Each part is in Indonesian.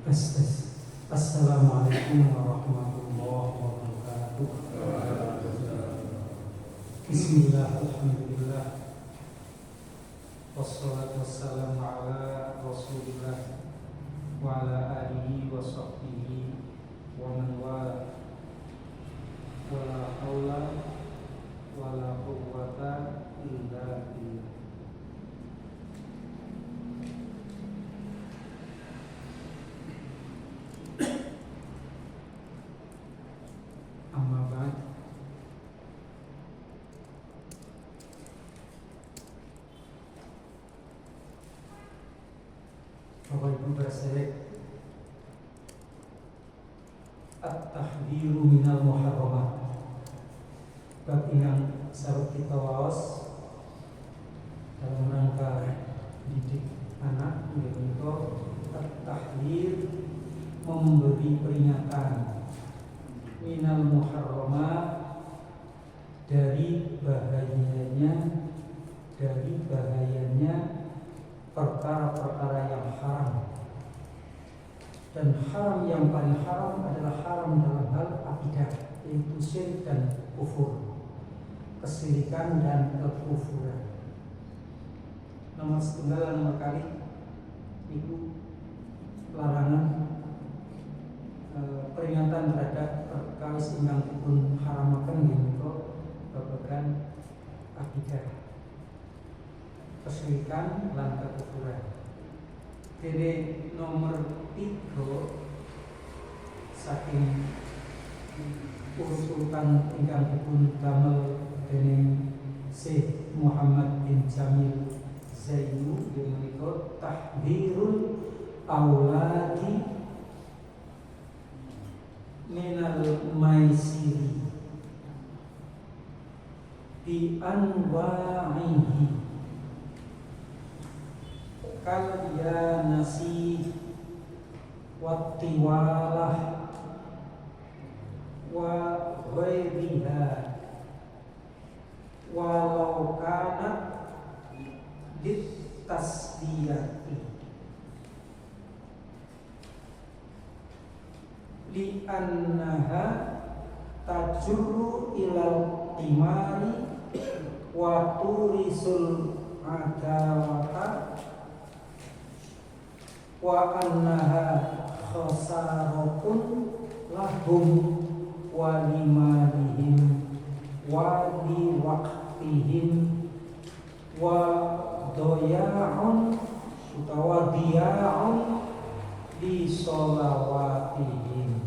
Assalamualaikum warahmatullahi wabarakatuh. Bismillah, alhamdulillah, wassalatu wassalamu ala rasulillah wa ala alihi wa sahbihi wa man wala. Wala haula wala quwwata illa billah. Amma ba'd. Bapak Ibu bersedek, at-tahdhiru minal muharramat. Bab yang sarep kita waos dalam rangka didik anak, yaitu at-tahdhir, memberi peringatan minal muharramat, dari bahayanya perkara-perkara yang haram. Dan haram yang paling haram adalah haram dalam hal akidah, yaitu syirik dan kufur, kesyirikan dan kekufuran. Nomor setunggal, nomor kali itu larangan peringatan terhadap perkara ingkang dipun haramaken menika babagan akidah, kesyirikan lan kekufuran. Jadi nomor 3 saking urutan ingkang dipun damel dening Syekh Muhammad bin Jamil Zainu menika tahdhirul auladi minal maisiri bi anwa'ihi kal yanasi wattiwalah wa ghairiha walau kana bitasdiyati li annaha tajurru ilal timari wa turisul adawata wa annaha khasaratun lahum wa limalihim wa li waqtihim wa doya'un utawa diya'un di sholawatihim.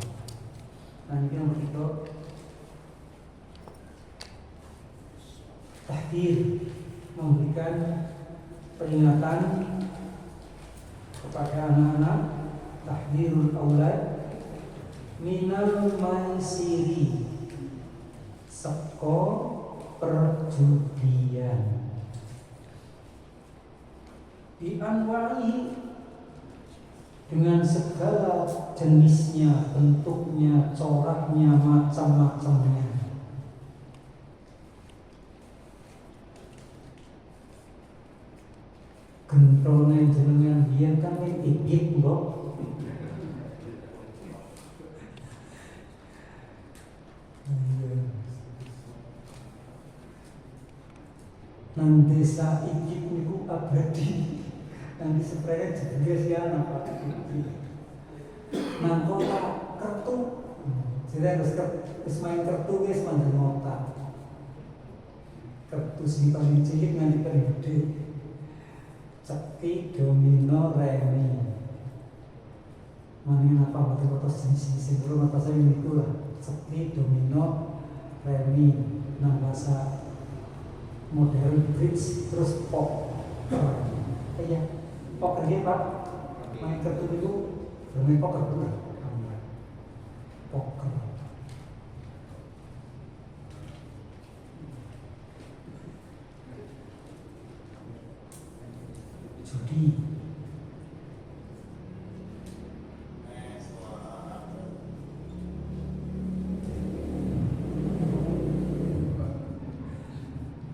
Nanti yang kita tahdir, memberikan peringatan kepada anak-anak, tahdirul aulad minal maisiri, seko perjudian, bi anwa'i, dengan segala jenisnya, bentuknya, coraknya, macam-macamnya. Gentrone jenengan biyen kan ibik mbok. Nang desa ibik niku abadi. Nanti sebenarnya juga sih anak nang kota kertu, jadi harus main kertu guys, mandan kota kertu sing paling cilik nganti paling gede, ceki, domino, remi. Mana apa waktu kota sini dulu mata saya ini lah, ceki, domino, remi, nang bahasa modern bridge, terus pop, iya. Poker dia Pak, main kartu itu bermain poker betul. Poker. Judi.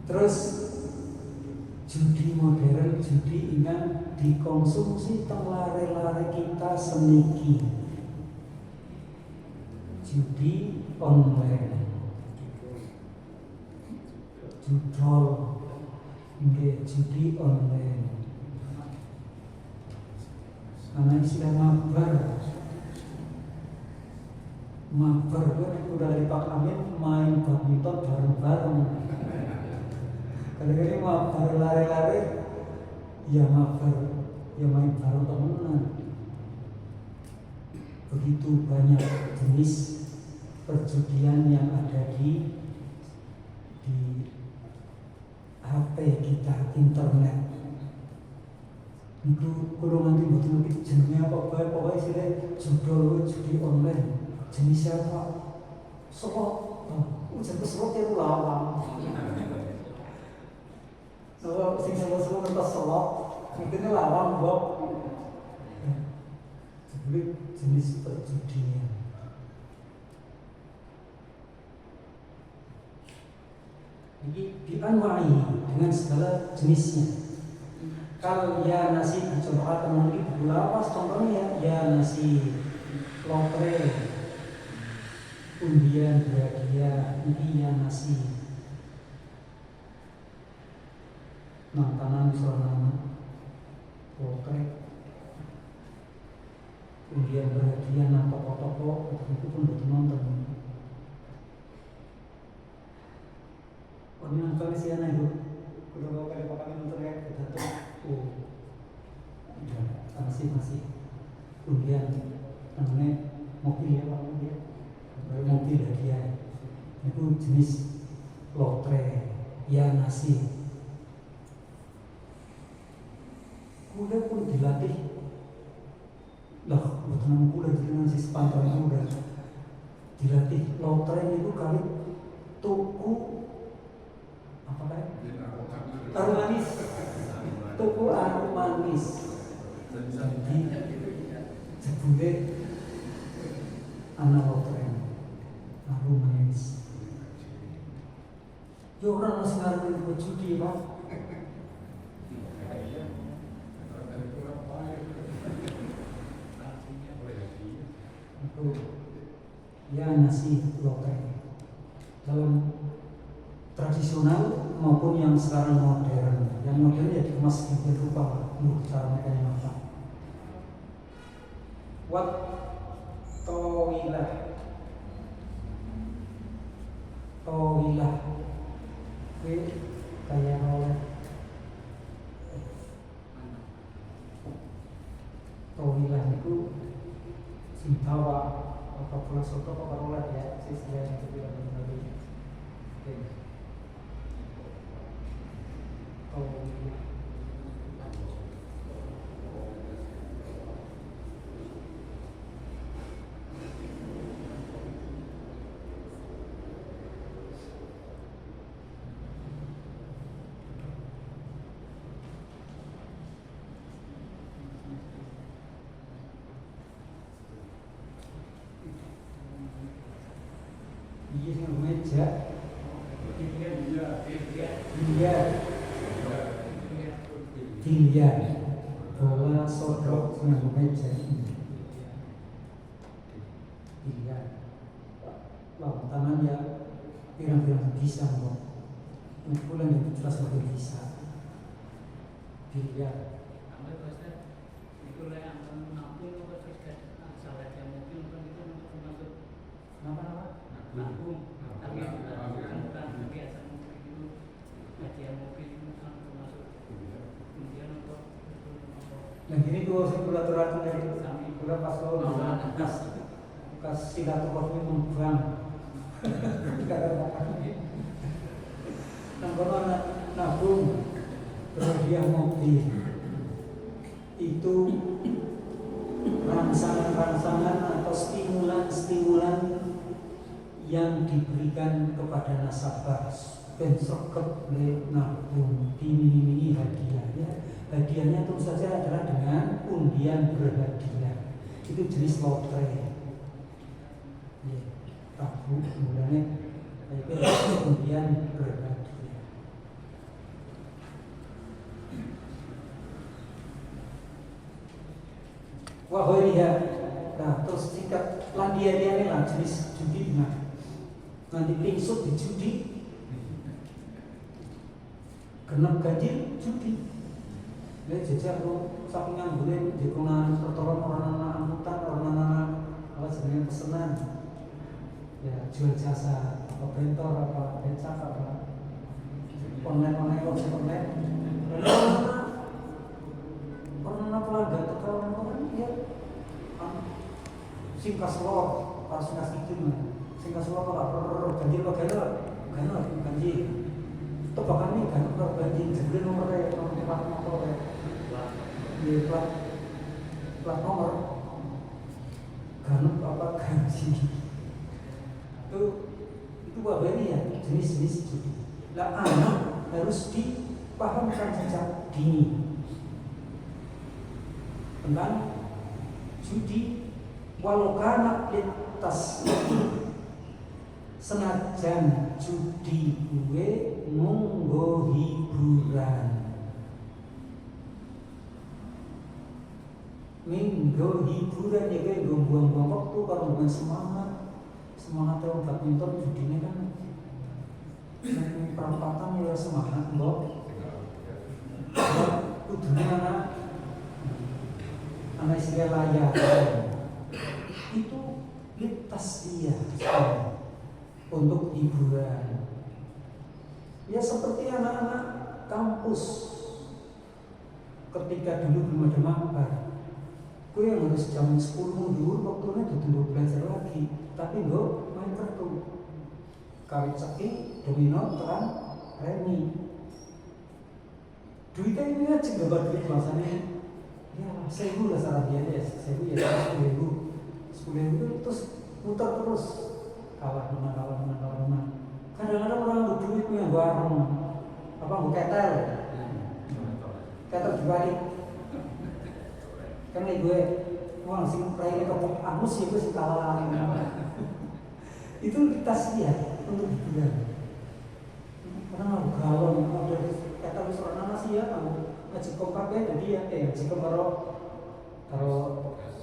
Terus Judi modern, judi ingkang dikonsumsi teng lare-lare kita seniki. Judi online, judol, nggih judi online. Karena istilah mabar itu dari Pak Amin main badminton bareng-bareng. Kali-kali mabar lari-lari, ya mabar, ya main bareng temenan. Begitu banyak jenis perjudian yang ada di HP kita, internet. Itu kalau nanti betul-betul jenisnya apa, pokoknya istilah judul judi online. Jenisnya apa? Slot. Ujian slot itu lawang. So, sing slot itu slot. Mungkin lawang Bob. Jadi jenis perjudian. Jadi dianwai dengan segala jenisnya. Kalau ya nasi dicoba teman itu lawas contohnya ya nasi lotre, undian berhadiah, ini nasi nantanan soalnya lotre, undian berhadiah nang toko-toko itu pun butuh nonton. Kami nonton sih anak itu, kalau kali pakai nonton ya kita tuh. Ya, masih undian namanya mobil ya Pak ya, mobil hadiah itu jenis lotre ya nasi. Kuda pun dilatih lah, betul kuda dengan si sepantaran kuda dilatih lotre itu kali tuku apa lagi taruh manis. Tuku aru manis, jadi jebule anak lotre aru manis. Yo orang masih ngarep judi Pak. Itu ya nasi lotre dalam tradisional maupun yang sekarang modern. Yang modern ya dikemas sedemikian rupa, cara makanya apa? Wat tawilah, kayak oleh tawilah itu sintawa atau pulau soto apa rolet ya, sisi yang itu tidak benar. Ini meja, biliar, bola sodok dengan meja, biliar, tangan ya pirang-pirang bisa kok, ukuran yang jelas lebih bisa, biliar. Yang ini tuh saya kurang dari kurang pas lo kas silaturahmi membuang. Nang kono nabung berhadiah mobil itu rangsangan-rangsangan atau stimulan-stimulan yang diberikan kepada nasabah. Ben sregep nabung dimini-mini hadiahnya. Hadiahnya tentu saja adalah dengan undian berhadiah. Itu jenis lotre. Ya, tabung kemudian undian berhadiah. Wahoria. Nah, terus tingkat landia ini lah jenis judi. Nah, nanti pingsut di judi, genap ganjil judi. Dia jajak lo sampingan boleh jekungan pertolongan orang anak angkutan, orang anak apa sebenarnya pesanan, ya jual jasa, apa bentor, apa becak, apa online ojek online. Orang pelanggan atau orang dia singkat selor, harus singkat sedikit lah. Singkat selor kalau ganjil bagaimana ganjil. Itu bahkan nih kan ganjil jadi nomornya plat motor ya. Di plat nomor ganut apa ganjil. Itu apa ini ya jenis-jenis judi. Lah anak harus dipahamkan sejak dini tentang judi walau kana lintas senajan judi gue munggo hiburan ya gue buang-buang waktu kalau bukan semangat orang badminton judinya kan perempatan ya semangat mbok kudunya anak istri layak itu lintas dia untuk hiburan ya seperti anak-anak kampus ketika dulu belum ada mabar gue yang harus jam 10 mundur waktunya duduk belajar lagi tapi gue main kartu kawit ceki, domino, terang, remi duitnya ini aja gak duit bahasanya ya 1.000 lah salah dia deh 1.000 ya 10.000 terus putar terus kalah menang kadang-kadang orang ada duitnya bareng apa gue ketel dibalik karena gue wah sih raihnya kepok angus ya gue sih kalah itu tas dia untuk hiburan karena galon ada ketel seorang anak sih ya kamu ngaji kompak ya jadi ya ngaji karo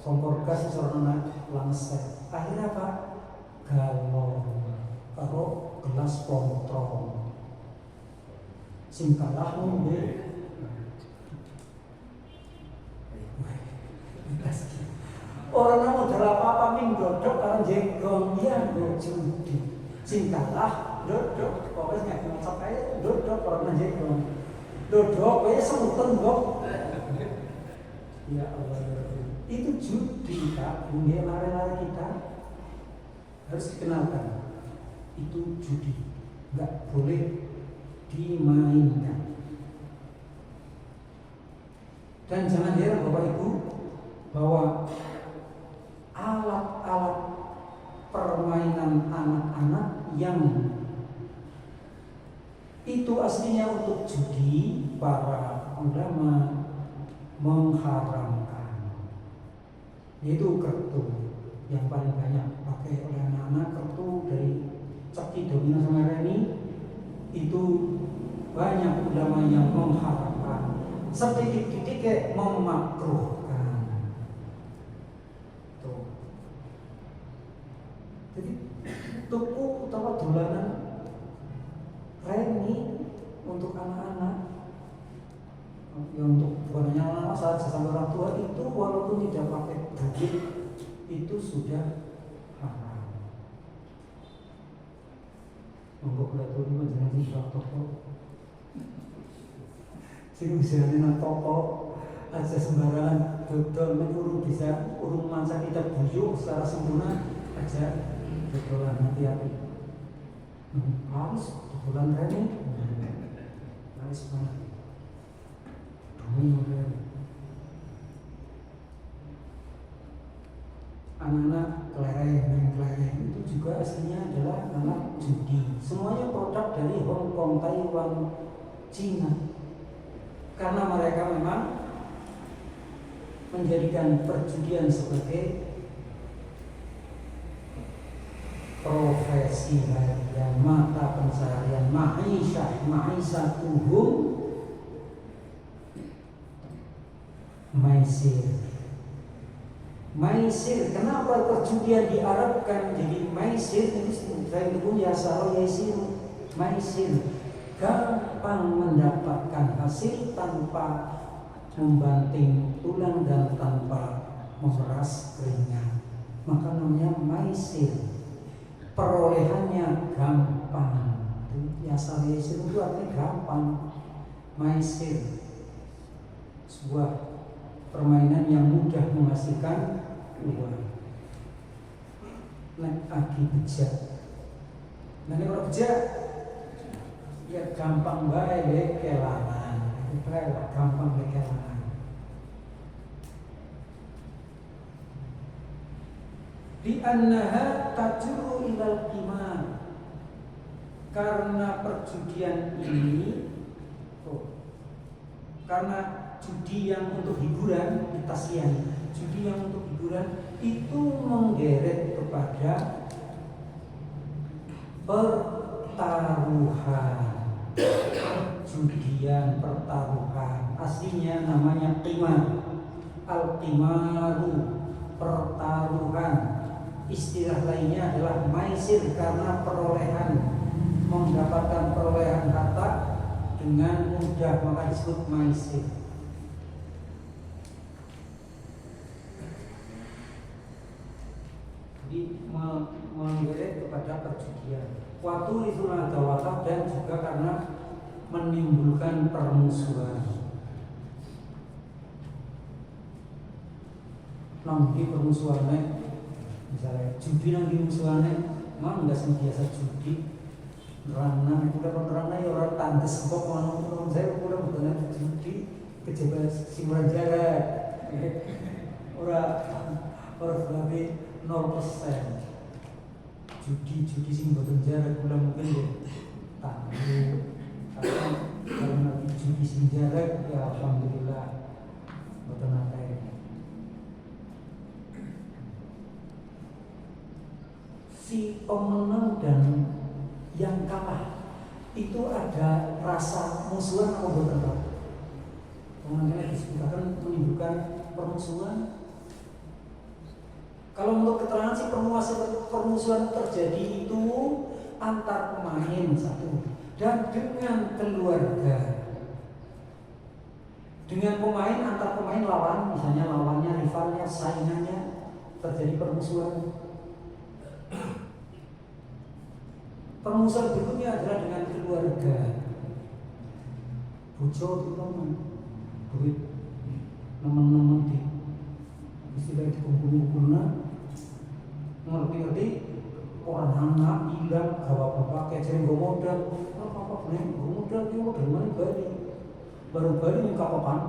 kompor gas seorang anak langsung akhirnya apa galon karo gelas kontrol sing kalah ngombe orang mau jalan apa-apa dodok karena jenggong ya judi sing kalah dodok pokoknya nggak sampai dodok orang jenggong dodok ya semutan kok ya Allah itu judi Kak dunia lari-lari kita harus dikenalkan itu judi nggak boleh dimainkan dan jangan heran Bapak Ibu bahwa alat-alat permainan anak-anak yang itu aslinya untuk judi para ulama mengharamkan yaitu kartu yang paling banyak pakai oleh anak-anak kartu dari ceki domino sama remi itu banyak ulama yang mengharamkan sedikit-sedikit kayak memakruhkan tuh. Jadi tuku utawa dolanan remi untuk anak-anak ya untuk bukan hanya anak-anak saja sampai orang tua itu walaupun tidak pakai duit itu sudah haram. Untuk lihat dulu jangan di toko sih bisa nang toko aja sembarangan dodol urung bisa urung mansa kita buyuk secara sempurna aja dodolan hati-hati harus dodolan remi harus banget anak-anak kelereng itu juga aslinya adalah anak judi semuanya produk dari Hong Kong, Taiwan, Cina karena mereka memang menjadikan perjudian sebagai profesi harian mata pencaharian ma'isah tuhum maisir Maisir, kenapa perjudian diarabkan jadi maisir? Saya itu ya salah yaisir. Maisir gampang mendapatkan hasil tanpa membanting tulang dan tanpa memeras keringat, maka namanya maisir. Perolehannya gampang. Ya salah yaisir itu artinya gampang. Maisir sebuah permainan yang mudah menghasilkan uang. Nek aki bejat, nanti kalau bejat ya gampang bae kelangan, gampang kelangan. Di annaha tajru ilal qimar, karena perjudian ini karena judi yang untuk hiburan, ditasian, judi yang untuk hiburan itu menggeret kepada pertaruhan, judian pertaruhan. Aslinya namanya qimar, al-qimaru, pertaruhan. Istilah lainnya adalah maisir karena perolehan, mendapatkan perolehan harta dengan mudah, maka disebut maisir. Jadi menggeret kepada perjudian. Waktu itu adawatah, dan juga karena menimbulkan permusuhan. Nanti permusuhannya, misalnya judi nanti musuhannya, mah nggak biasa judi. Nerangna, udah penerangna ya orang tangges kok orang saya udah bukan judi kejebak simulan jarak, orang lebih 0%. Judi sing boten jarak kula mungkin ya tangguh. Kalau nanti judi sing jarak ya alhamdulillah boten akeh. Si pemenang dan yang kalah itu ada rasa musuhan atau boten Pak? Pemenangnya disebutkan menimbulkan permusuhan. Kalau untuk keterangan sih permusuhan terjadi itu antar pemain satu dan dengan keluarga. Dengan pemain, antar pemain lawan, misalnya lawannya, rivalnya, saingannya, terjadi permusuhan. Permusuhan berikutnya adalah dengan keluarga. Bojo itu duit teman-teman di istilah dikumpul-kumpulna, ngerti-ngerti orang anak hilang, gawa bapak kecil gue modal, apa nih gue modal dia modal mana Bali, baru Bali yang kapan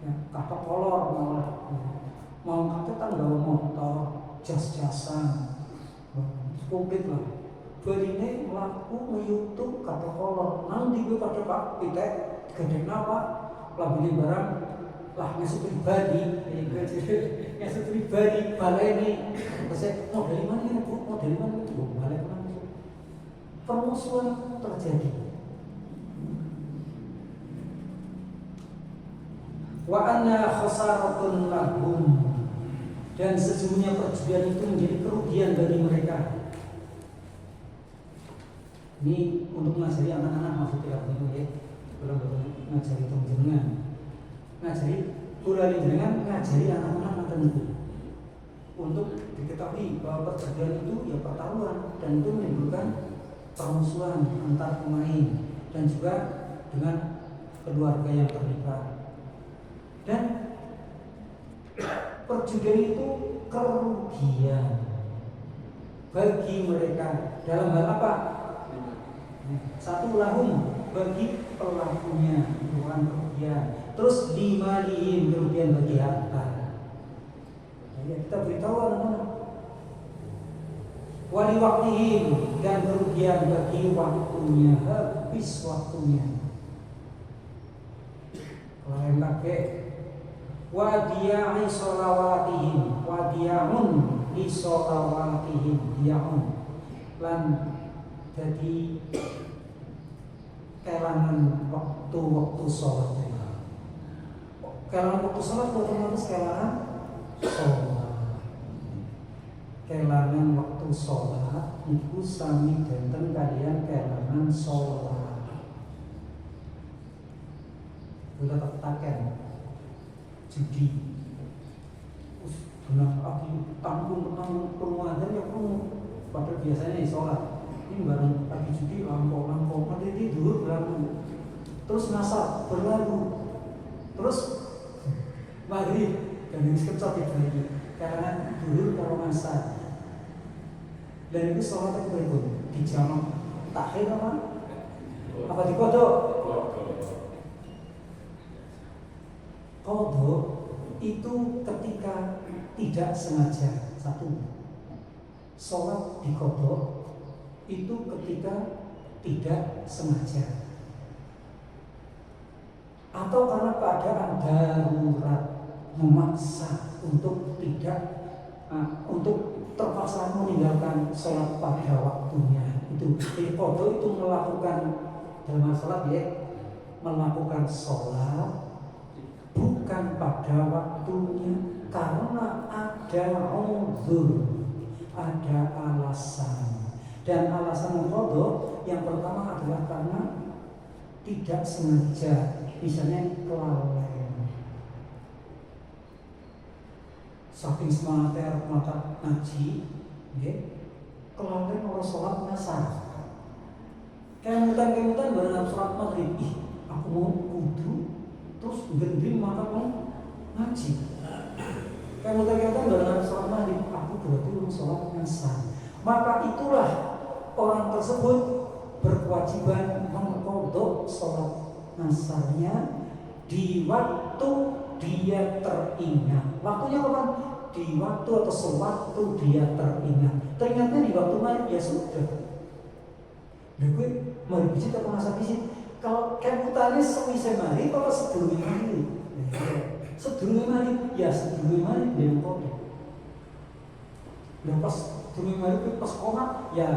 ya kakak kolor mau kakak kan gawa motor jas-jasan komplit lah. Bali ini melaku nge-YouTube kakak kolor, nanti gue pada pak pitek gede napa labili barang lah ngasih pribadi, ngasih pribadi baleni. Saya model mana ini bu, model mana itu bu, balik langsung. Permusuhan terjadi. Wa anna khasaratun lahum, dan sesungguhnya perjudian itu menjadi kerugian bagi mereka. Ini untuk mengajari anak-anak maksudnya itu ya. Belum ngajari jenengan, ngajari kurang jenengan, ngajari anak-anak tertentu untuk diketahui bahwa perjudian itu ya pertaruhan dan itu menimbulkan permusuhan antar pemain dan juga dengan keluarga yang terlibat. Dan perjudian itu kerugian bagi mereka dalam hal apa? Satu, lahum, bagi pelakunya bukan kerugian. Terus limalihim, kerugian bagi harta. Ya, kita beritahu anak-anak. Wali waktihim, dan kerugian bagi waktunya, habis waktunya. Lain pakai wadiya'i sholawatihim, wadiya'un li sholawatihim, diya'un lan jadi kelangan waktu-waktu sholat. Kelangan waktu sholat otomatis kelangan sholat. Kelangan waktu sholat itu sami benten kalian kelangan sholat. Udah tertaken judi. Benar aku tanggung penguatan ya kamu pada biasanya sholat. Ini bareng lagi judi lampau nanti tidur berlalu. Terus nasar berlalu. Terus maghrib dan ini skepsat lagi karena dulu kalau masa dan itu sholat itu berikut di jam takhir apa di kodok itu ketika tidak sengaja. Satu, sholat di kodok itu ketika tidak sengaja atau karena keadaan darurat memaksa untuk terpaksa meninggalkan sholat pada waktunya. Itu kodok itu melakukan dalam sholat ya, melakukan sholat bukan pada waktunya karena ada uzur, ada alasan. Dan alasan kodok yang pertama adalah karena tidak sengaja, misalnya kelalaian. Saking semangatnya mata ngaji, kelalaian orang sholat ngasar. Kemudian baru sholat maghrib, aku mau wudu, terus gending mata mau ngaji. Kemudian baru sholat maghrib, aku berarti orang sholat ngasar. Maka itulah orang tersebut berkewajiban mengqadha sholat nasarnya di waktu dia teringat. Waktunya kapan? Di waktu atau sewaktu dia teringat. Teringatnya di waktu maghrib ya sudah. Nah gue maghrib bisit atau masa bisit. Kalau kebutannya semisal maghrib atau sebelum maghrib? Sebelum maghrib ya sebelum maghrib dia qadha. Nah pas sebelum maghrib pas qomat ya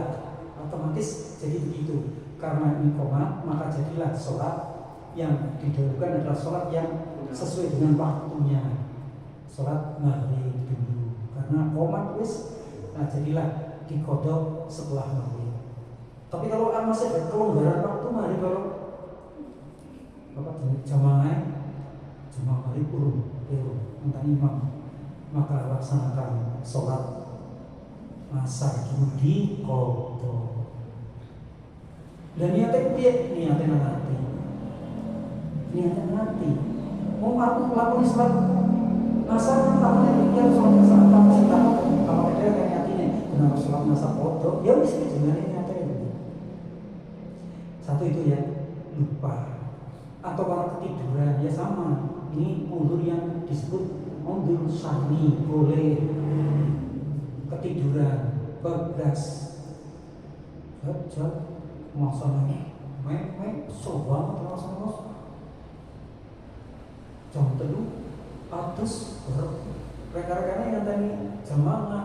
otomatis jadi begitu. Karena ini qomat maka jadilah sholat yang didahulukan adalah sholat yang sesuai dengan waktunya, sholat maghrib dulu. Karena qomat wis, nah jadilah dikodok setelah maghrib. Tapi kalau masih ada kelonggaran waktu maghrib, kalau bapak jamaah maghrib urung tentang imam, maka laksanakan sholat asar dulu dikodok. Dan niatnya nanti mau aku lakukan sholat asar namanya pikir sholat asar apa sih kalau ada yang nyatinya kenapa sholat asar kodok ya mesti dengan nyatanya. Satu itu ya lupa atau kalau ketiduran ya sama. Ini undur yang disebut undur syar'i, boleh ketiduran bablas baca masalahnya sobat terus jam teduh atus rekan-rekannya yang tadi jamaah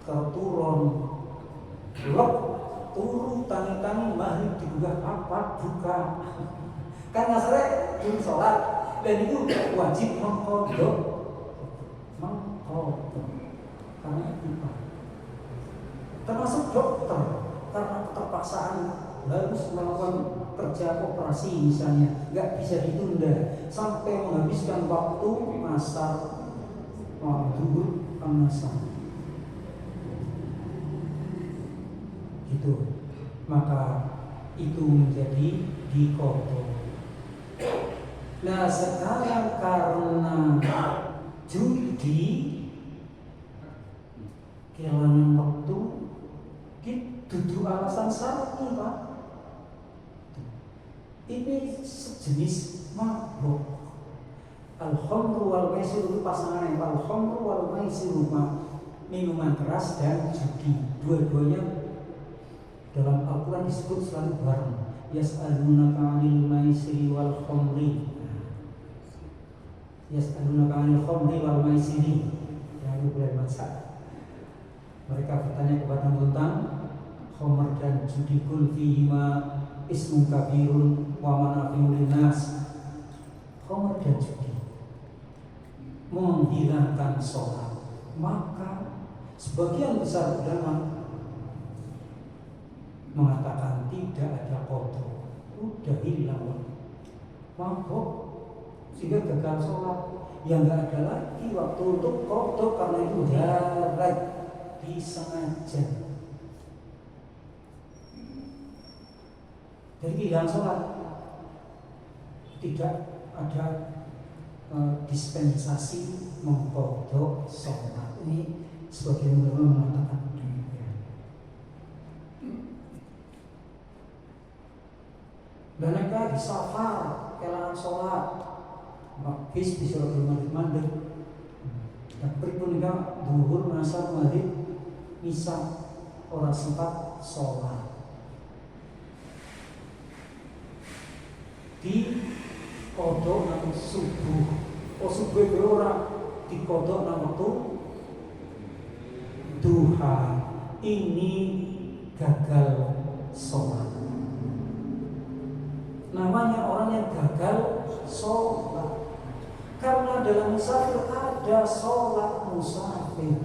terturun lep turu tangi-tangi maghrib dibuka apa buka kan ngasare belum sholat dan itu wajib mengkodok karena itu termasuk dokter karena keterpaksaan harus melakukan kerja operasi misalnya, nggak bisa ditunda sampai menghabiskan waktu masa dulu masa gitu, maka itu menjadi dikodok. Nah sekarang karena judi kehilangan waktu itu alasan syar'i Pak. Ini sejenis mabuk. Al-khamru wal maisir itu pasangannya. Al-khamru wal maisir minuman keras dan judi. Dua-duanya dalam Al-Quran disebut selalu bareng. Yas'alunaka 'anil maisiri wal khamri. Yas'alunaka 'anil khamri wal maisiri. Ya itu boleh masak. Mereka bertanya kepada tentang khamr dan judi, kul fihima ismun kabirun wa manafi'un linnas. Khamr dan judi menghilangkan sholat. Maka sebagian besar ulama mengatakan tidak ada qadha, udah hilang mabuk sehingga gagal sholat, yang nggak ada lagi waktu untuk qadha karena itu darat disengaja. Jadi hilang sholat, tidak ada dispensasi mengqadha sholat. Ini sebagian ulama mengatakan demikian. Dan mereka di safar kelangan sholat, bis bisa mandek. Dan pripun juga duhur asar maghrib misah orang sempat sholat. Di kodok nang subuh, subuh itu orang di kodok nang waktu duha, ini gagal sholat. Namanya orang yang gagal sholat karena dalam musafir ada sholat musafir.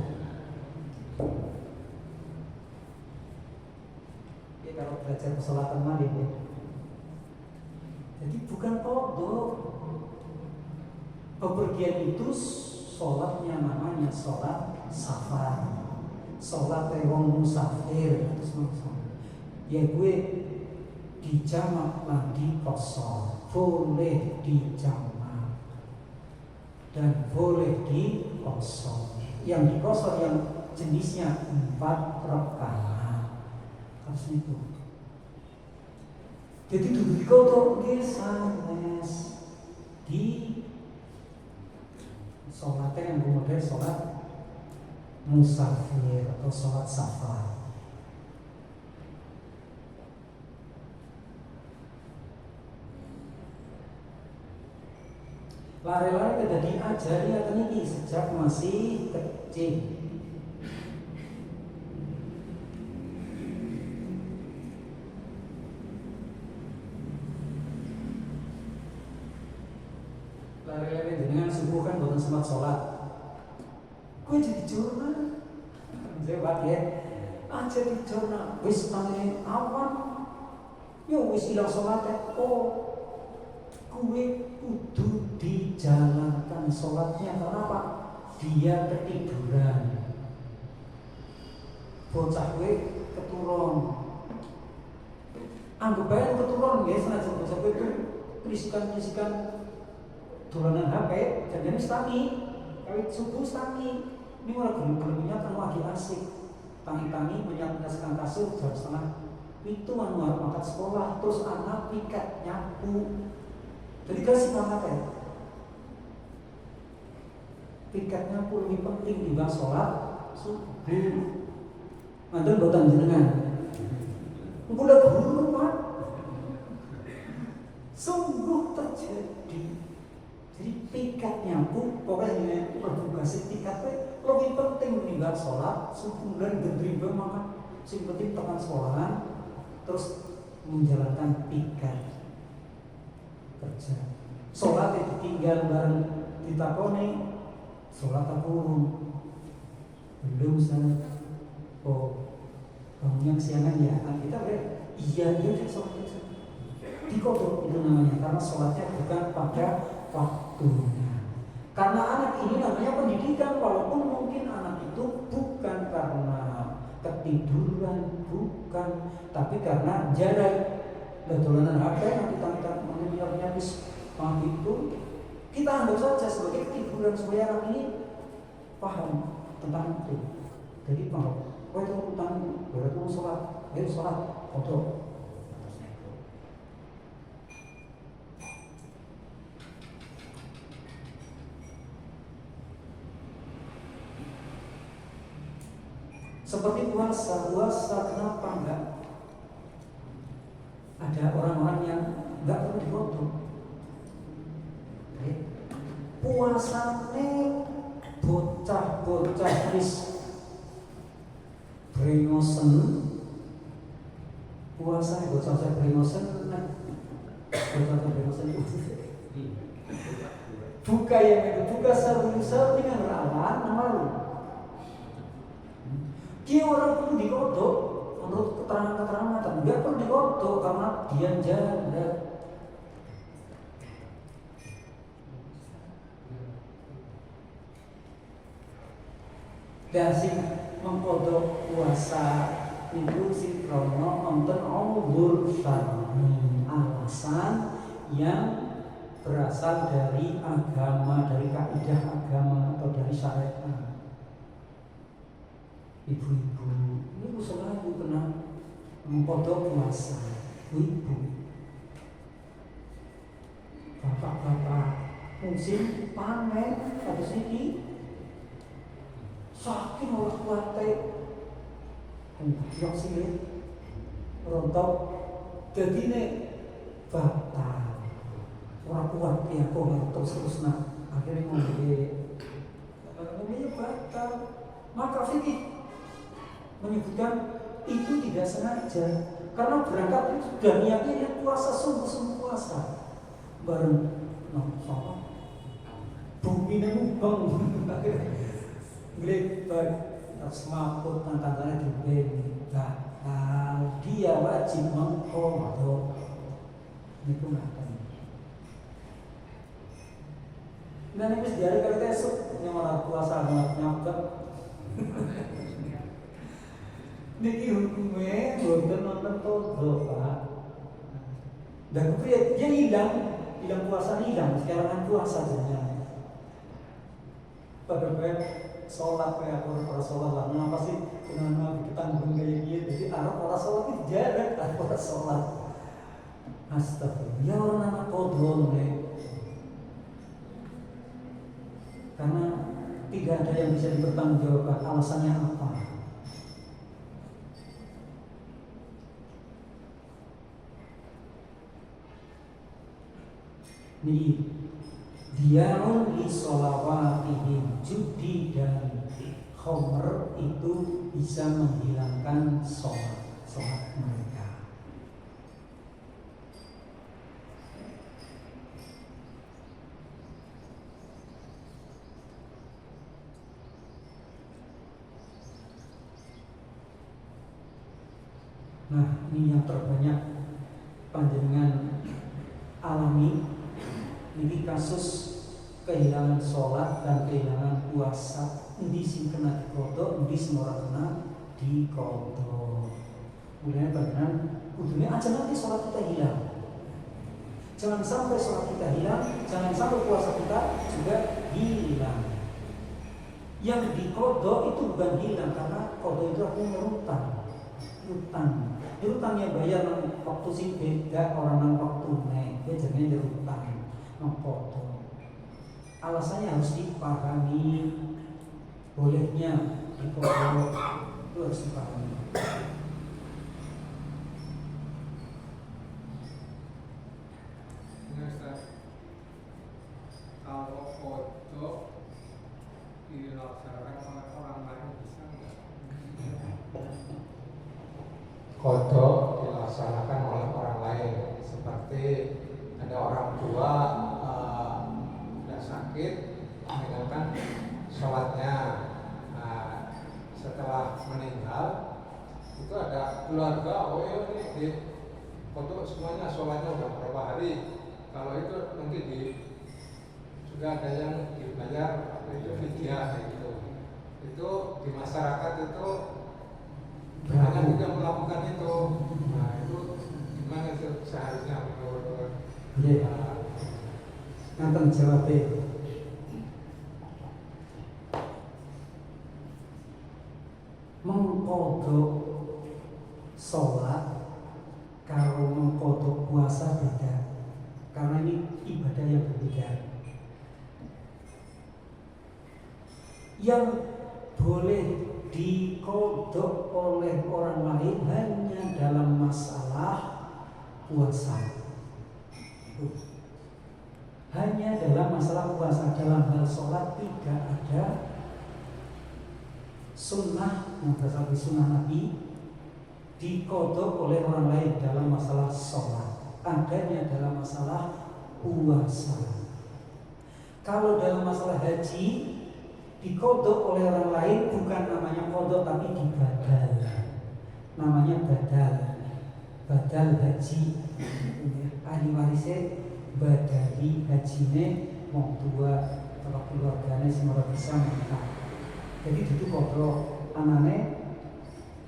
Ya, kalau belajar kesolatan maghrib ya. Jadi bukan kodok. Bepergian itu sholatnya namanya sholat safar, sholat wong musafir. Ya gue dijamak lagi kosong, boleh dijamak dan boleh dikosong. Yang dikosong yang jenisnya 4 rakaat harus itu. Jadi duduk kodok sanes di sholatnya yang kemudian sholat musafir atau sholat safar. Lari-lari tidak diajari atau ini sejak masih kecil. Lari-lari dengan subuh kan bukan sempat sholat. Gue jadi jurnal, jawab ya. Jadi jurnal, wis tangane awan, yo wis ilang sholatnya. Oh, gue kudu dijalankan sholatnya. Kenapa? Dia ketiduran. Bocah gue keturun. Anggap aja keturun, guys. Senajan bocah gue itu krisikan dolanan HP, jangan stani, kawit subuh stani. Ini orang belum-belumnya kan lagi asik. Tangi-tangi menyaksikan kasur jam 6:30 manual angkat sekolah, terus anak pikat nyapu. Jadi kasih banget ya. Pikat nyapu lebih penting dibanding sholat subuh. Mantul botan jenengan. Udah guru Pak. Sungguh terjadi. Jadi pikat nyapu, pokoknya produksi pikatnya lebih penting meninggal sholat subuh dan gendriba makan. Sing penting tekan sekolahan, terus menjalankan pikat kerja. Sholat itu tinggal bareng ditakoni, sholat aku belum sana. Oh, bangunnya kesiangan ya? Kita iya sholat itu. Dikodok itu namanya karena sholatnya bukan pada waktunya. Karena anak ini namanya pendidikan, walaupun mungkin anak itu bukan karena ketiduran, bukan, tapi karena jarak. Dolanan HP yang kita mengenai habis paham itu, kita anggap saja sebagai ketiduran supaya anak ini paham tentang itu. Jadi paham, oh itu tentang berarti sholat, sholat, foto. Seperti puasa kenapa enggak? Ada orang-orang yang enggak perlu dipotong. Puasane bocah-bocah wis brengosen. Puasa bocah-bocah brengosen, bocah-bocah brengosen itu Buka yang itu, buka seru dengan rawan malu. Dia orang perlu dikodok menurut keterangan-keterangan, nggak perlu dikodok karena dia janda. Dan sing mengkodok puasa itu sinkrono nonton umur syar'i, alasan yang berasal dari agama, dari kaidah agama atau dari syariat. Ibu-ibu, ini selalu kena mengkodok puasa. Ibu, bapak-bapak, musim panen pada sini saking orang kuatnya yang sini rontok jadi nih batal orang kuat ya kok terus akhirnya ngomongnya batal. Maka fikih menyebutkan itu tidak sengaja karena berangkat itu sudah niatnya puasa sungguh puasa bareng sama bumi nembang Glebak semaput tantangannya dibeli batal, dia wajib mengkodok. Ini pun akan. Nah ini mesti dari kali esok yang malah puasa malah nyabak. Niki hukumnya bukan nonton kodok pak. Dan kemudian dia hilang puasa hilang sekarang puasa saja. Pada sholat kayak orang sholat lah, kenapa sih kenapa ditanggung kayak gitu? Jadi orang sholat itu jarak orang sholat. Astagfirullah, ya orang anak kodron nih. Karena tidak ada yang bisa dipertanggungjawabkan alasannya apa. Nih diaun li sholawatihim, judi dan khamr itu bisa menghilangkan sholat mereka. Nah ini yang terbanyak panjenengan alami, ini kasus kehilangan sholat dan kehilangan puasa. Endi sing kena dikodok, endi sing ora kena dikodok. Mulanya panjenengan kudune aja nanti sholat kita hilang. Jangan sampai sholat kita hilang, jangan sampai puasa kita juga hilang. Yang dikodok itu bukan hilang, karena kodok itu artinya utang yang bayar waktu sing beda orang nang waktu nek, dia jangan utang mengkodok. Alasannya harus dipahami, bolehnya dikodok itu harus dipahami. Kalau kodok dilaksanakan oleh orang lain bisa nggak? Kodok dilaksanakan oleh orang lain, seperti ada orang tua sakit, meninggalkan sholatnya. Nah, setelah meninggal itu ada keluarga, oh ya ini di kodok semuanya sholatnya udah berapa hari. Kalau itu nanti juga ada yang dibayar itu fidyah gitu. Itu di masyarakat itu banyak juga melakukan itu. Nah itu gimana itu seharusnya menurut Nanti jawabnya mengkodok sholat kalau mengkodok puasa beda, karena ini ibadah yang berbeda. Yang boleh dikodok oleh orang lain hanya dalam masalah puasa. Hanya dalam masalah puasa, dalam hal sholat tidak ada sunnah yang berasal dari sunnah Nabi dikodok oleh orang lain dalam masalah sholat. Adanya dalam masalah puasa. Kalau dalam masalah haji dikodok oleh orang lain, bukan namanya kodok tapi dibadal, namanya badal, badal haji. Ahli warisnya badali hajine mau tua atau keluarganya semua bisa mengangkat. Jadi itu kodok anane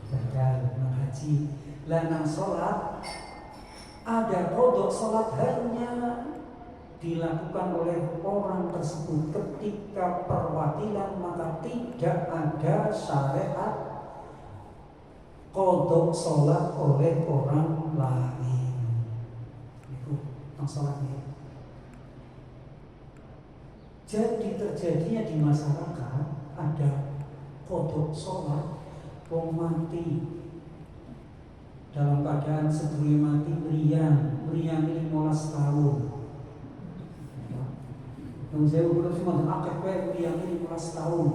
badal nang haji. Lah nang sholat ada kodok sholat hanya dilakukan oleh orang tersebut ketika perwakilan, maka tidak ada syariat kodok sholat oleh orang lain. Itu tentang sholat ini. Jadi terjadinya di masyarakat ada kodok sholat wong mati dalam keadaan sebelum mati meriang 15 tahun. Yang saya ukur cuma akeh kowe meriang 15 tahun.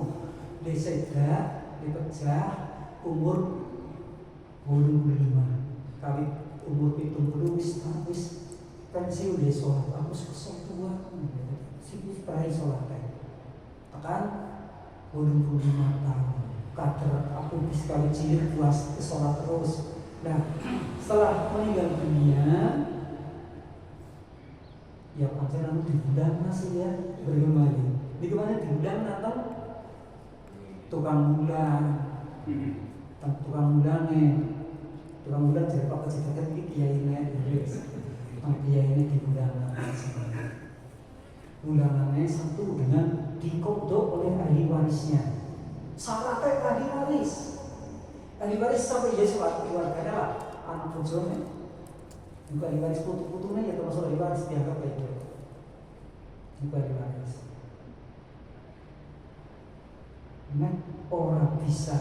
Deseda dipecah umur 25 kali umur 70 wis pensiun deh sholat. Aku susah tua sih prai sholat tekan 25 tahun. Kader aku bisa kali cilik puas sholat terus. Nah, setelah meninggal dunia, ya pacaran diundang masih ya berkembali. Di kemana diundang datang tukang bulan, tukang bulan jadi pak kecil ini kiai ini, kiai ini diundang undangannya satu dengan dikodok oleh ahli warisnya. Syaratnya ahli waris. Ahli waris sampai jadi suatu keluarganya lah, anak bojone. Juga ahli waris putu-putunya ya termasuk ahli waris dianggap kayak itu. Juga ahli waris. Nah, orang bisa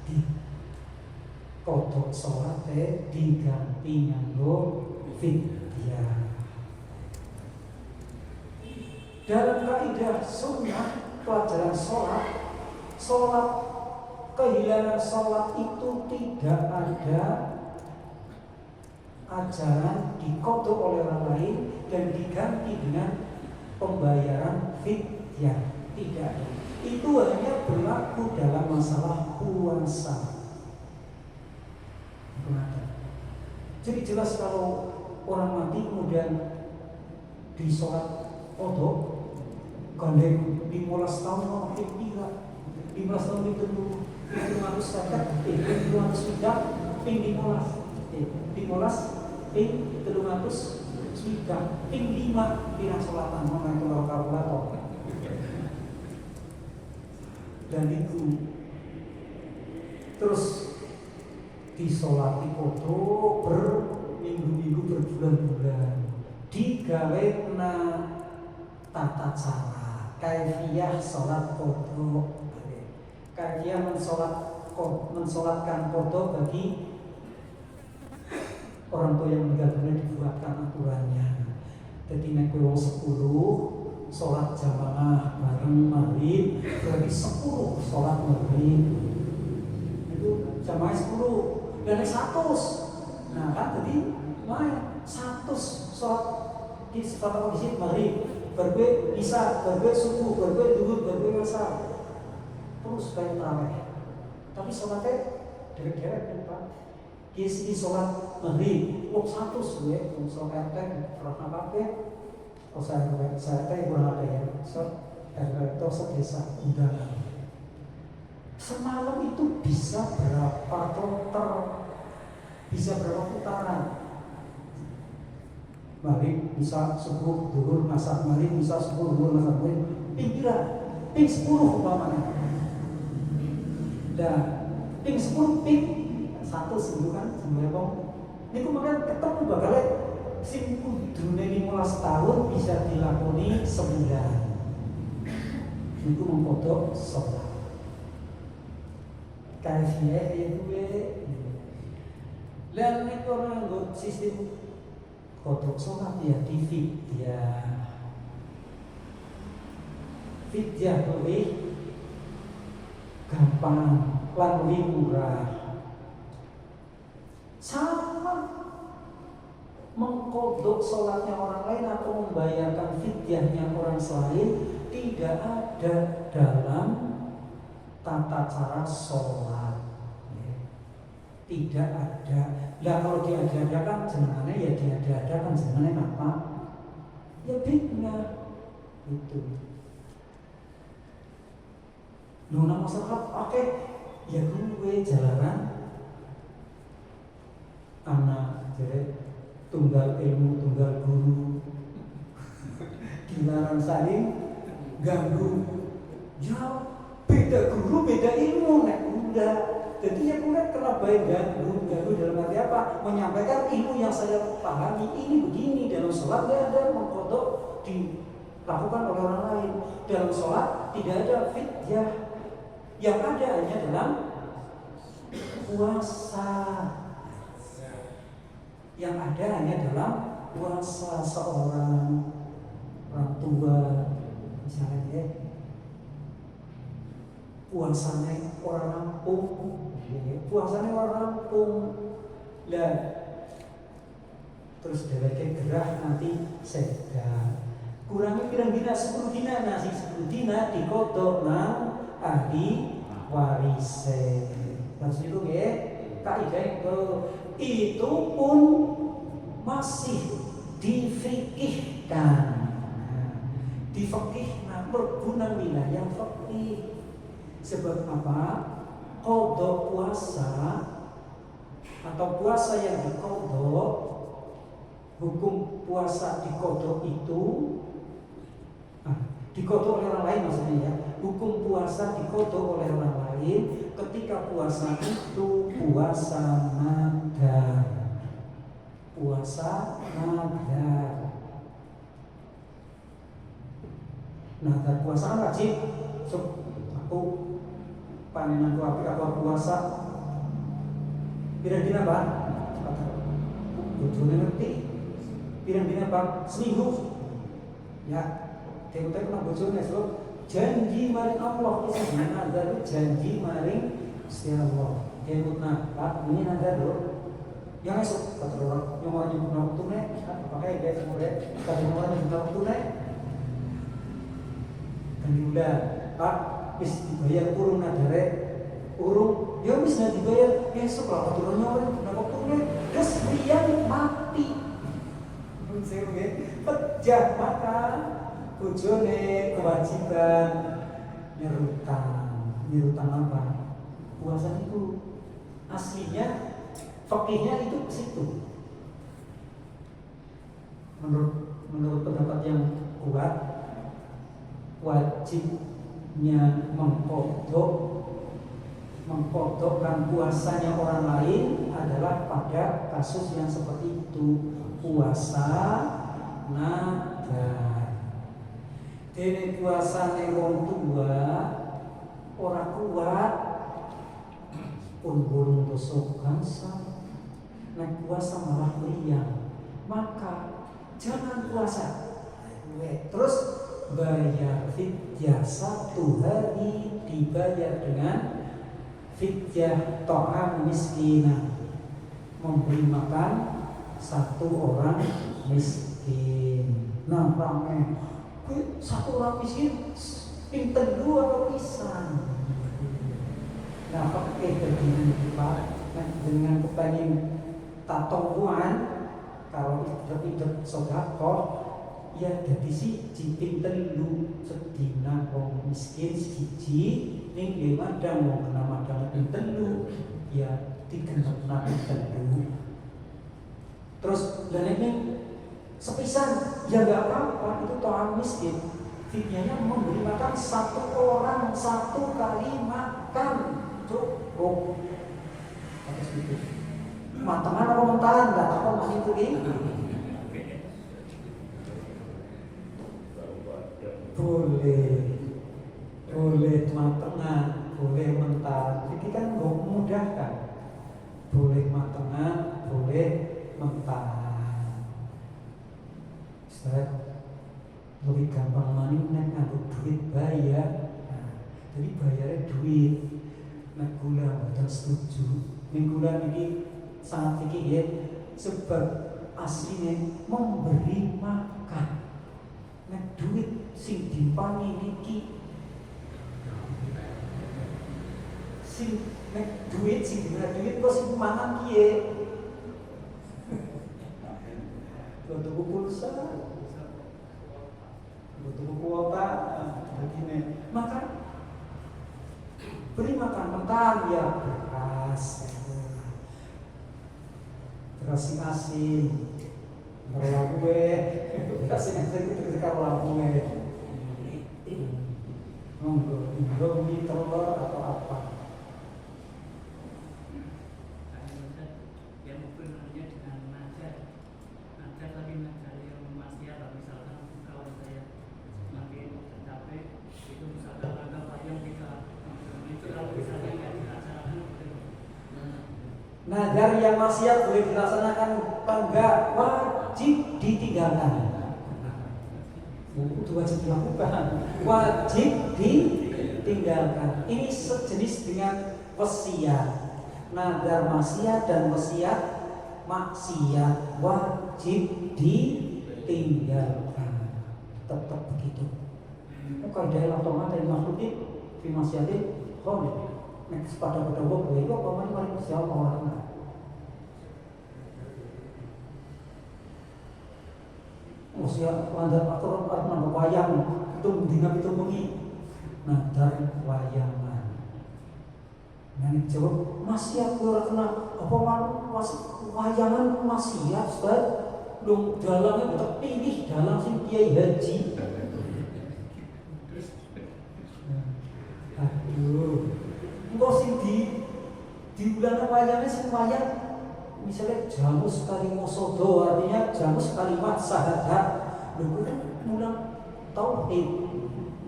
dikodok sholatnya diganti nganggo fidyah. Dalam kaidah sunnah pelajaran sholat kehilangan sholat itu tidak ada ajaran dikodok oleh orang lain dan diganti dengan pembayaran fidyah. Tidak. Itu hanya berlaku dalam masalah puasa. Jadi jelas kalau orang mati kemudian di sholat kodok gandeng 15 tahun makin tidak 15 tahun itu 500 tidak ping 15 ping 300 tidak ping 5 pirang sholatan mana itu kalkulator dan itu terus disolati kodok berminggu-minggu berbulan-bulan digawe na tata cara kaifiyah sholat kodok, kaifiyah mensolatkan kodok bagi orang tua yang meninggal dunia dibuatkan aturannya. Jadi nek wong 10 sholat jamaah bareng maghrib berarti 10 sholat maghrib itu jamaah 10 dan 100. Nah kan tadi main 100 sholat di sholat kondisi maghrib berbe bisa berbe subuh berbe duhur berbe asar terus kayak tarawih tapi sholatnya derek-derek kan di sholat maghrib wong 100 gue wong sholat RT pernah apa oh saya RT kurang ada ya so RT desa undangan semalam itu bisa berapa kloter bisa berapa putaran maghrib bisa subuh duhur asar maghrib bisa subuh duhur asar pinggiran ping 10 umpamanya dan ping 10 ping 1 kan sebenarnya ini kemudian ketemu bakal sing kudune 15 tahun bisa dilakoni sebulan itu mengkodok sholat kaifiyah ya gue dan itu orang nggo sistem kodok sholat ya di fidyah lebih gampang lebih murah sama mengkodok sholatnya orang lain atau membayarkan fidyahnya orang selain tidak ada dalam tata cara sholat. Ya. Tidak ada. Lah kalau diada-adakan jenengannya ya diada-adakan jenengannya apa? Ya bid'ah itu. Nuna masyarakat, oke, ya gue jalanan anak jadi tunggal ilmu, tunggal guru, dilarang saling ganggu. Ya beda guru, beda ilmu, nek udah. Jadi ya udah kena baik ganggu dalam arti apa? Menyampaikan ilmu yang saya pahami ini begini dalam sholat tidak ada mengkodok dilakukan oleh orang lain. Dalam sholat tidak ada fidyah. Yang ada hanya dalam puasa. Yang ada hanya dalam puasa seorang orang tua, misalnya ya, puasanya orang Lampung, puasanya orang Lampung, lah terus dheweke gerah nanti sedang kurangi pirang dina 10 dina nasi 10 dina dikodok nang ahli warise. Maksud itu ya, kaidah itu pun masih difikihkan. Di fikih berguna wilayah fikih. Sebab apa? Qadha puasa atau puasa yang diqadha, hukum puasa diqadha itu diqadha oleh orang lain maksudnya ya. Hukum puasa diqadha oleh orang lain ketika puasa itu puasa nadar. Puasa nadar. Nadar puasa kan wajib. So, aku panenan aku puasa pirang dina Pak? Bojone ngerti. Pirang dina Pak? Seminggu. Ya, teman-teman nang bojone so janji maring Allah itu nadar janji maring Gusti Allah. Kemutna Pak, ini nadar lho. Yang esok kata orang yang mau nyebut waktune, pakai guys mulai kata orang nyebut waktune. Dan diulang, Pak, bis dibayar urung nadare, urung, ya bis nggak dibayar, esok lah aturannya orang nyebut waktune, terus dia mati. Saya pejah maka bojone kewajiban nyerutang apa? Puasa itu aslinya fakihnya itu ke situ. Menurut pendapat yang kuat, wajibnya mengkodokkan puasanya orang lain adalah pada kasus yang seperti itu, puasa nadar. Dene puasane wong tua ora kuat pun burung tusuk bangsa, nek puasa malah meriang, maka jangan puasa. Terus bayar fidyah 1 hari dibayar dengan fidyah ta'am miskinah, memberi makan 1 orang miskin. Nah, rame, 1 orang miskin pinten 2 atau pisan. Nah, pakai begini Pak, dengan kepengen tatongkuan, kalau hidup sodakoh, ya jadi siji pinten lu sedina wong miskin siji, ning nggih madang wong kena madang pinten lu, ya digenepna pinten lu. Terus dan ini sepisan, ya nggak apa-apa, itu to'am miskin. Fidyahnya memberi makan 1 orang 1 kali makan. Cukup. Atas itu. Matangan apa mentaran? Enggak apa masih itu ini. Boleh matangan, boleh mentaran. Jadi kan memudahkan. Boleh matangan, boleh mentaran. Ustaz, lebih gampang maning nek nganggo duit bayar. Nah, jadi bayarnya duit. Nek kula mboten setuju. Minggulan ini sangat fikih ya, sebab aslinya memberi makan. nek duit sing dimpani niki sing nek duit sing dimana duit kok sing mangan kiye tuku pulsa tuku kuota begini makan beri makan mentah ya beras terus asin berlaku kasih itu kalau gue Indomie telur atau apa yang mungkin hanya dengan najar tapi najar yang maksiat misalkan kalau saya semakin tercapai itu misalkan anggap yang kita itu kalau misalnya nggak dilaksanakan najar yang maksiat boleh dilaksanakan apa enggak wajib ditinggalkan. Itu wajib dilakukan, wajib ditinggalkan. Ini sejenis dengan wasiat. Nadar maksiat dan wasiat maksiat wajib ditinggalkan. Tetap begitu. Kaidah otomatis dari maksudnya fi maksiatin kholid. Nek pada wong itu apa mari siapa orang. Usia landat atur arman wayang itu dina itu mengi nadar wayangan. Nang jawab maksiat ora kena apa wayangan maksiat Ustaz. Lung dalange tetep pilih dalang sing kiai haji. Aduh. Engko sing di bulan wayange sing wayang misalnya jamus kalimosodo artinya jamus kalimat syahadat lu itu mulang tauhid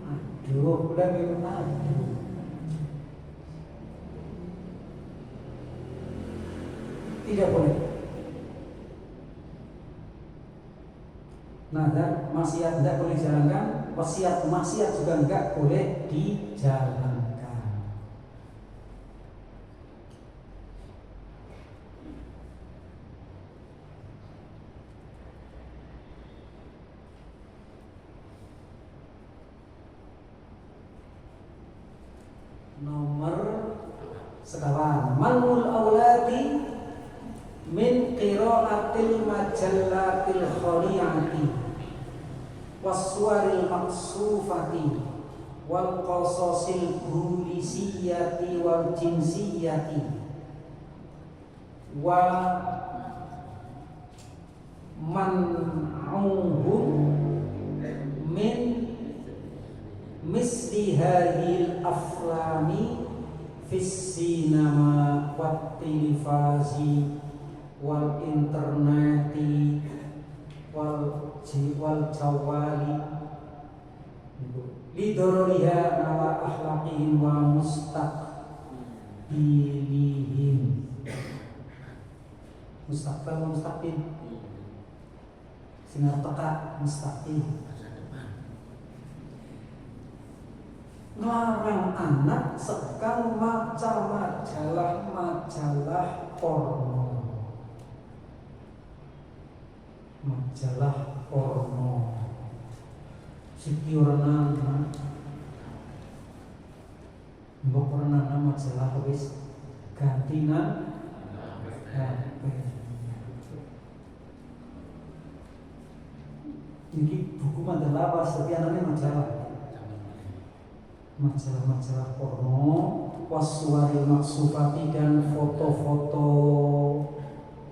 aduh udah gimana tidak boleh nadar maksiat tidak boleh dijalankan wasiat maksiat juga enggak boleh dijalankan. Nomor sekawan manul auladi min qiraatil majallatil khali'ati waswaril maksufati wal qasasil bulisiyati wal jinsiyati wa man'uhum min misli hadhil aflami fis sinema wat televizi wal interneti wal jawali lidororiha ala akhlaqihim wa mustaqbilihim mustaqbal mustaqbil sinar teka mustaqbil ngelarang anak sekang maca majalah porno siki orang mbok pernah majalah wis gantina ini buku majalah apa setiap majalah porno waswari maksufati dan foto-foto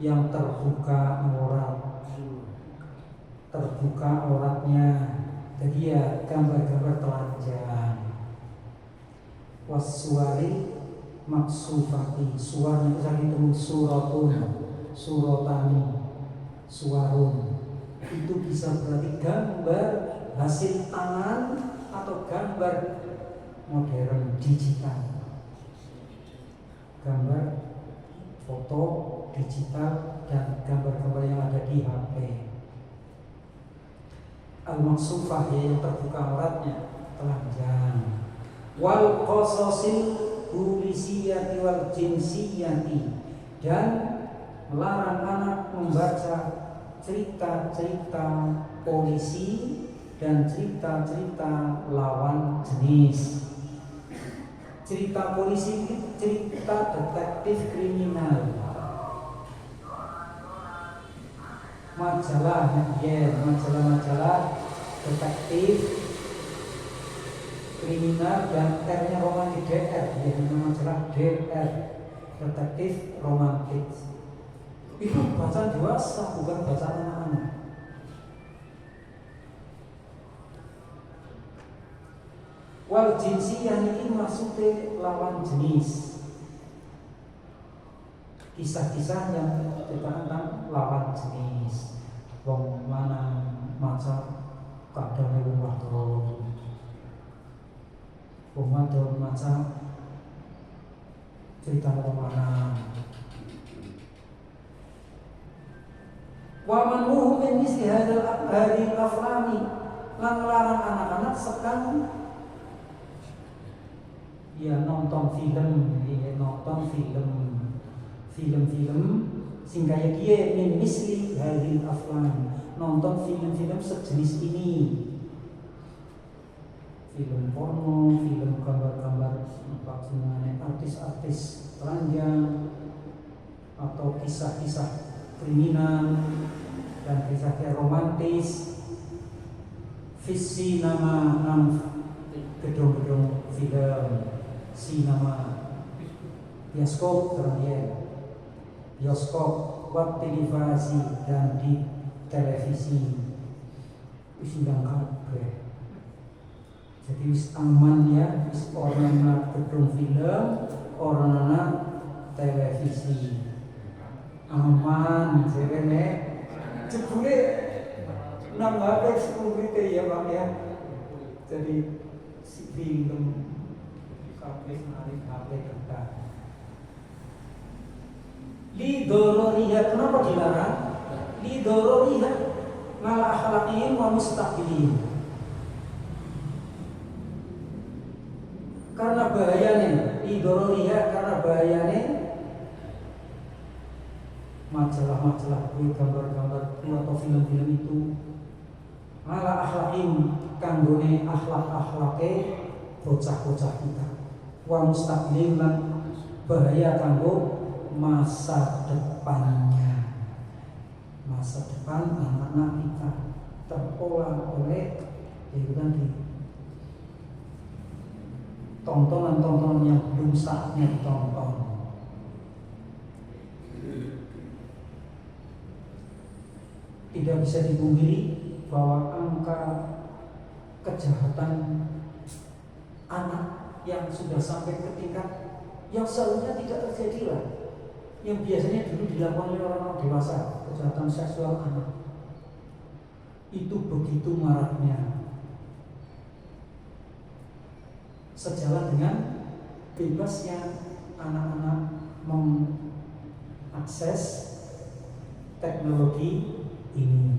yang terbuka auratnya jadi ya gambar-gambar telanjang waswari maksufati suarnya itu saya hitung surotani suarun itu bisa berarti gambar hasil tangan atau gambar modern digital gambar foto digital dan gambar-gambar yang ada di HP al-maksufah yang terbuka auratnya telanjang wal qasasil bulisiyati wal jinsiyati dan melarang anak membaca cerita-cerita polisi dan cerita-cerita lawan jenis. Cerita polisi itu cerita detektif kriminal. Majalah majalah detektif kriminal dan R-nya romantis DR, jadi majalah DR, detektif romantis. Itu bacaan dewasa, bukan bacaan anak-anak. Wal jinsiyah ini maksudnya lawan jenis. Kisah-kisah yang tentang lawan jenis. Wong mana maca kadane wong wadon. Wong wadon maca cerita wong lanang. Wa manhuhum min misli hadal aflami, lan larang anak-anak sekang ya nonton film sing kaya kiye min misli hadil aflam, nonton film-film sejenis ini, film porno, film gambar-gambar artis-artis telanjang atau kisah-kisah kriminal dan kisah-kisah romantis, visi nama gedung-gedung film, sinema, bioskop web televisi dan di televisi wis ndang kabeh. Jadi wis aman ya, wis orang gedung film, orang televisi. Aman jerene jebule nang ngatur security ya Bang ya. Jadi si film kabeh mari kabeh ketat. Li dororiha, kenapa dilarang? Li dororiha ngala akhlaqihim wa mustaqbilihim. Karena bahayanya, li dororiha karena bahayanya majalah-majalah itu, gambar-gambar itu atau film-film itu ngala akhlaqihim kanggone akhlak-akhlake bocah-bocah kita. Wa mustaqbilihim lan bahaya kanggo masa depannya, masa depan anak-anak kita terpola oleh itu tadi tontonan-tontonan yang belum saatnya ditonton. Tidak bisa dipungkiri bahwa angka kejahatan anak yang sudah sampai ke tingkat yang seharusnya tidak terjadi lah, yang biasanya dulu dilakukan oleh orang-orang dewasa, kejahatan seksual anak itu begitu maraknya, sejalan dengan bebasnya anak-anak mengakses teknologi ini,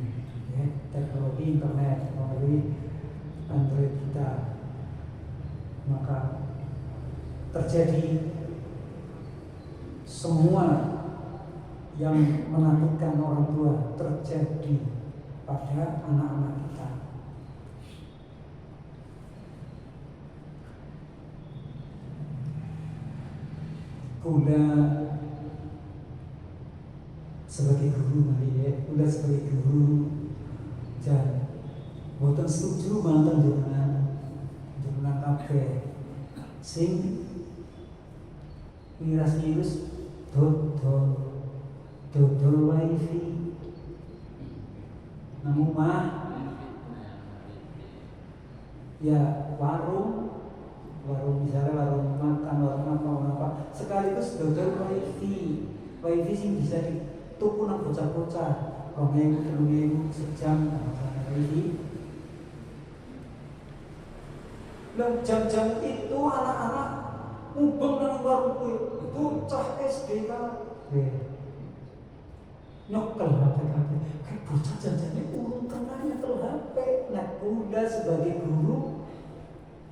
ya, teknologi internet melalui Android kita, maka terjadi semua yang menakutkan orang tua terjadi pada anak-anak kita. Kula sebagai guru kula sebagai guru dan boten setuju mantan jenengan kabeh sing miras-miras dodol wifi namun mah ya warung misalnya warung makan, warung apa sekaligus dodol wifi sing bisa dituku nang bocah-bocah 2.000-3.000 sejam wifi. Dan jam-jam itu anak-anak ngubeng nang warung kuwi bocah SD nyokel HP kayak bocah jajannya urung kenal nyekel HP. Nah udah sebagai guru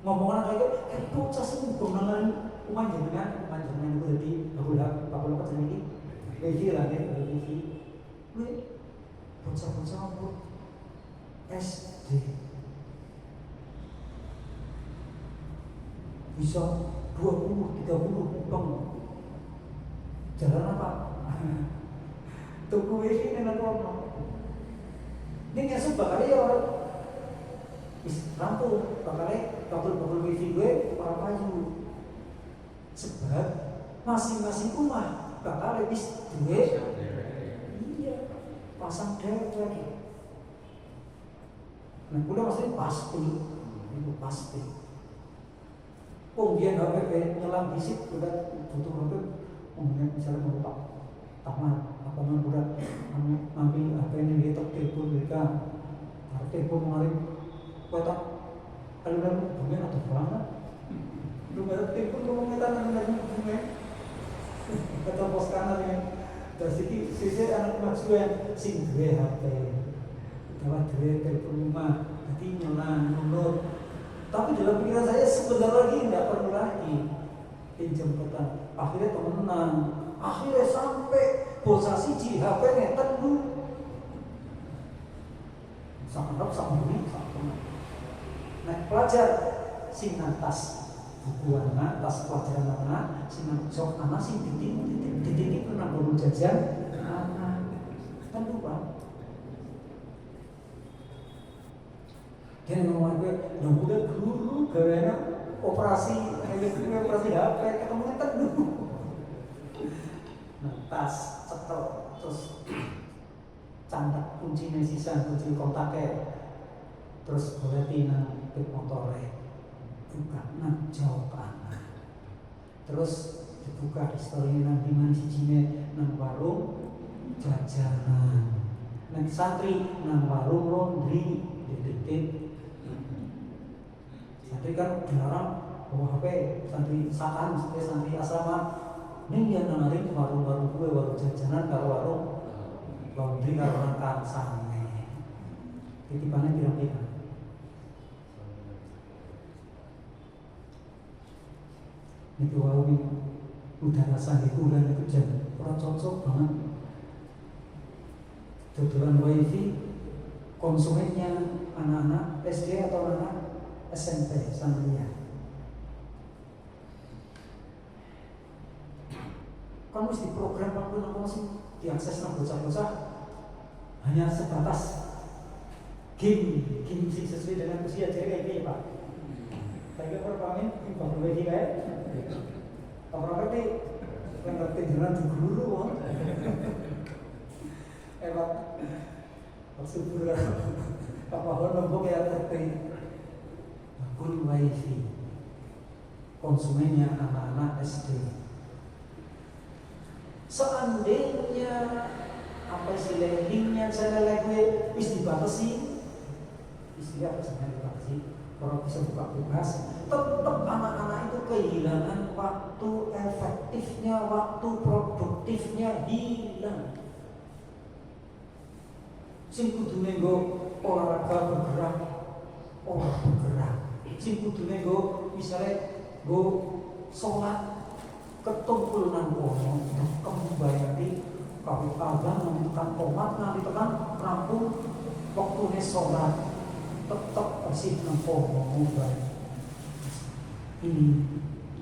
ngomong anak kayak bocah sih ngubeng nang rumah jenengan itu jadi bakul apa jenenge iki lah ya iki bocah-bocah SD bisa 20-30 bang jalan apa? Tuku wifi ini apa? Ini ngesuk bakal ya orang rampung bakal kabel wifi gue orang payu sebab masing-masing rumah bakal habis duit iya pasang dewek. Nah, udah maksudnya pasti itu pasti. Dia HP nyelang bisik udah butuh HP, misalnya mau pak tamat apa namanya udah ngambil HP ini dia tak telepon mereka, telepon kemarin, kata kalau dalam hubungan atau apa? Belum ada telepon ngomong kita dalam hubungan, kata pos kanan yang dari sisi anak maksud yang sing dua HP, kalau dua telepon rumah, jadi nyelang nunut. Tapi dalam pikiran saya sebentar lagi tidak perlu lagi pinjam petang. Akhirnya temenan, akhirnya sampai bosa siji HP ngeten dulu. Sampai ini, nah pelajar sing tas buku anak, tas pelajaran anak, sing sok anak sing titik pernah baru jajan anak, kan lupa. Dia ngomong gue, udah guru gawena operasi HP, ketemu kan dulu. Nah, tas, cetel, terus candak kuncinya sisa, kunci kontaknya, terus berarti nang pit motornya, buka, nah jauh anak. Terus dibuka historinya nang dimana sijine nang warung jajanan, nang santri nang warung laundry, detektif. Santri kan dilarang bawa HP, santri sakan, santri asrama. Ini yang narik warung-warung gue, warung jajanan kalau warung laundry kalau rangka sange. Titipannya pirang-pirang. Itu wow ini udara sange bulan itu jam orang cocok banget. Tuturan wifi konsumennya anak-anak SD atau anak SMP santrinya. Kan mesti program apa sih diakses nang bocah-bocah hanya sebatas game sih sesuai dengan usia dia kayak gini Pak. Saya perpamin timbang lebih kayak apa ngerti yang ngerti jalan di guru Pak maksud apa hono kayak ngerti akun wifi konsumennya anak-anak SD. Seandainya apa istilah linknya channel gue bisa dibatasi, istilah apa channel dibatasi, orang bisa buka tugas, tetap anak-anak itu kehilangan waktu efektifnya, waktu produktifnya hilang. Sing kudune nggo olahraga bergerak. Sing kudune nggo misale nggo salat ketumpul nang kono kembali kawit azan nang tekan qomat nang tekan rampung waktune salat tetep asih nang kono bae. Ini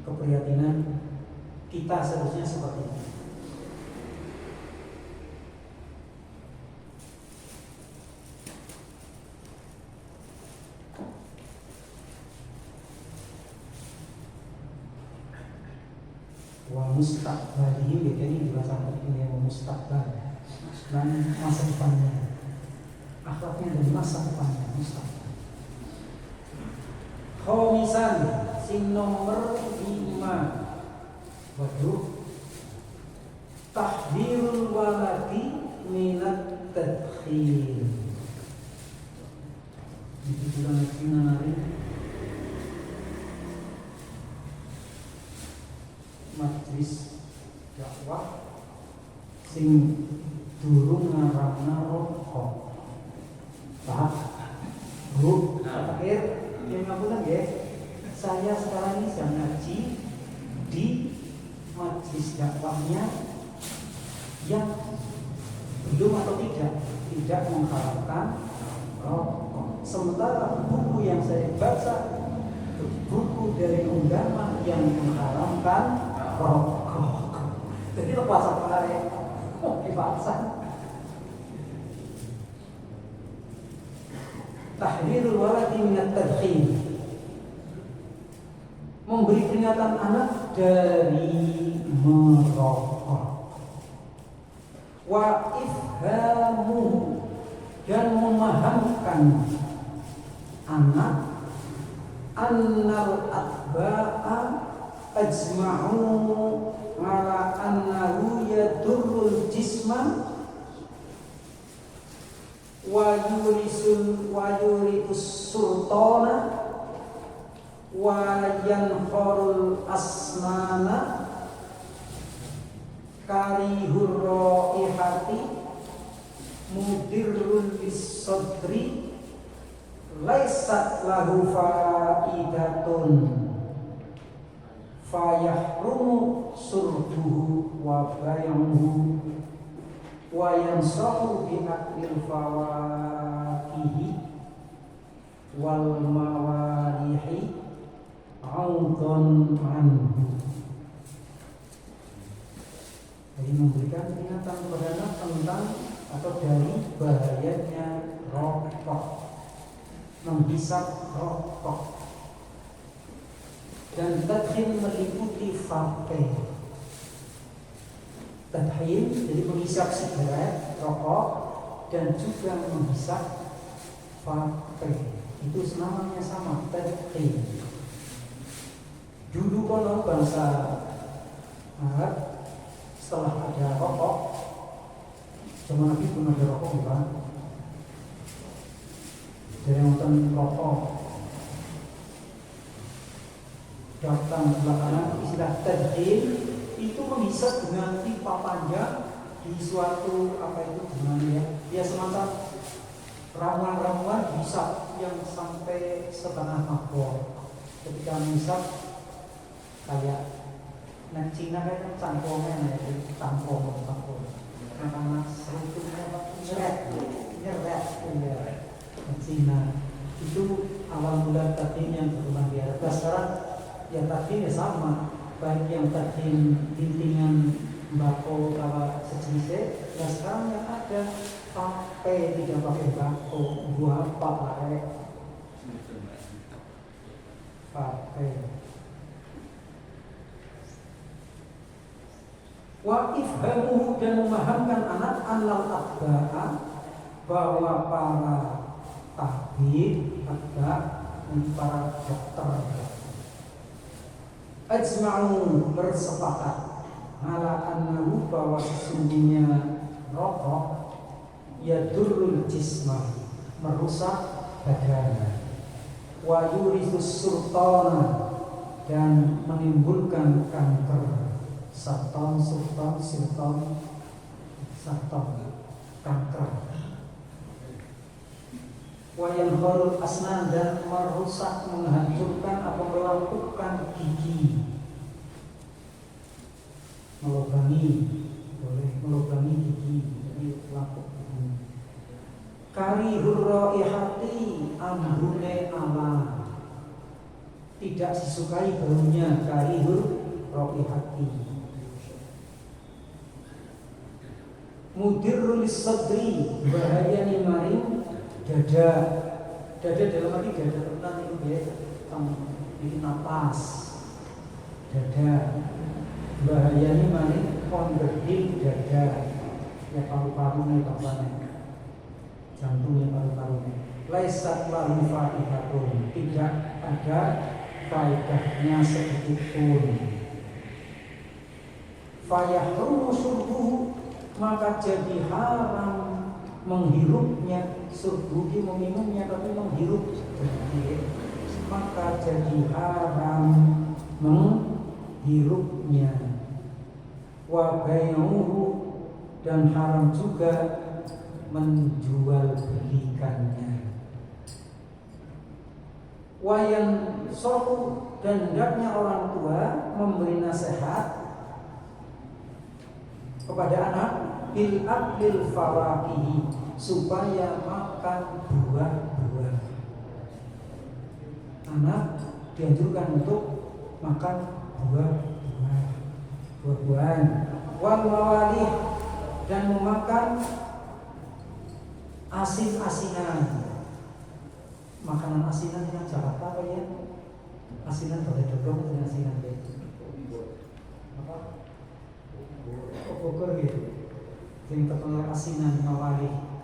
keprihatinan kita seharusnya seperti ini. Wa mustaqbalihi begini dirasakan ini mustaqbal dan masa depannya, akhlaknya dan masa depannya mustaqbal. Khomisan sing nomor 5 waduh tahdhirul waladi minat tadkhir. Itu sudah nari majlis dakwah sing durung ngarangna rokok. Pak, Bu, terakhir yang ngapunten nggih. Saya sekarang ini sedang ngaji di majlis dakwahnya yang belum atau tidak mengharapkan rokok. Sementara buku yang saya baca, buku dari agama yang mengharamkan rokok. Jadi lepas apa ya? Dipaksa. Tahrirul waladi minat tadkhim, memberi peringatan anak dari merokok. Wa ifhamuhu, dan memahamkan anak annal atba'a ajma'u ala annahu yadurrul jisma wa yuritus sultana wa yanharul asnana karihur raihati mudirrun bis-sadri laisat lahu faidatun fayahrumu surbuhu wa bay'uhu wa yansahu bi'aklil fawakihi wal mawalihi audhan anhu. Jadi memberikan peringatan kepada anak tentang atau dari bahayanya rokok, menghisap rokok. Dan tadkhim meliputi vape. Tadkhim jadi menghisap sigaret, rokok, dan juga menghisap vape. Itu namanya sama, tadkhim. Dulu konon bangsa Arab setelah ada rokok, zaman Nabi pun ada rokok bukan? Dari nonton rokok datang belakangan istilah tadkhim itu menghisap dengan pipa panjang di suatu apa itu namanya ya semacam ramuan-ramuan hisap yang sampai setengah mabok. Ketika menghisap kayak nah Cina kan cangkongnya cangkong karena serutunya nyeret Cina itu awal mula tadkhim yang berkembang di Arab. Sekarang ya tadkhim ya sama, baik yang tadkhim intingan bako kalau sejenisnya. Ya sekarang yang ada vape tidak pakai bako, buah apa pakai vape. Wa ifhamuhu, dan memahamkan anak annal atba'a, bahwa para tabib atba, para dokter ajma'u, bersepakat ala annahu, bahwa sesungguhnya rokok yadurrul jisma, merusak badan, wa yurisus sultana, dan menimbulkan kanker. Sarton, kanker. Wayan horul asnan, dan merusak, menghancurkan atau melakukan gigi, melubangi, boleh melubangi gigi, jadi lapuk gigi. Karihur raihati, ambune alam, tidak disukai baunya. Karihur raihati. Mudirrul sadri, bahaya nih maring dada dalam arti dada renang itu biasa bikin napas. Dada bahaya nih maring konverting dada, ya paru-parunya tampaknya, jantungnya paru-parunya. Laisat lahu faidatun, tidak ada faedahnya sedikit pun. Fayahrumu surbuhu, maka jadi haram menghirupnya. Surbuhi meminumnya, tapi menghirup, maka jadi haram menghirupnya. Wa bai'uhu, dan haram juga menjual belikannya. Wa yansahu, dan hendaknya orang tua memberi nasihat kepada anak bil aklil fawakihi, supaya makan buah-buah. Anak dianjurkan untuk makan buah-buahan. Wal mawalih, dan memakan asin-asinan. Makanan asinan yang Jakarta apa ya? Asinan boleh dodong dengan asinan ya. Apa? Bogor gitu. Yang terkenal asinan mawalih.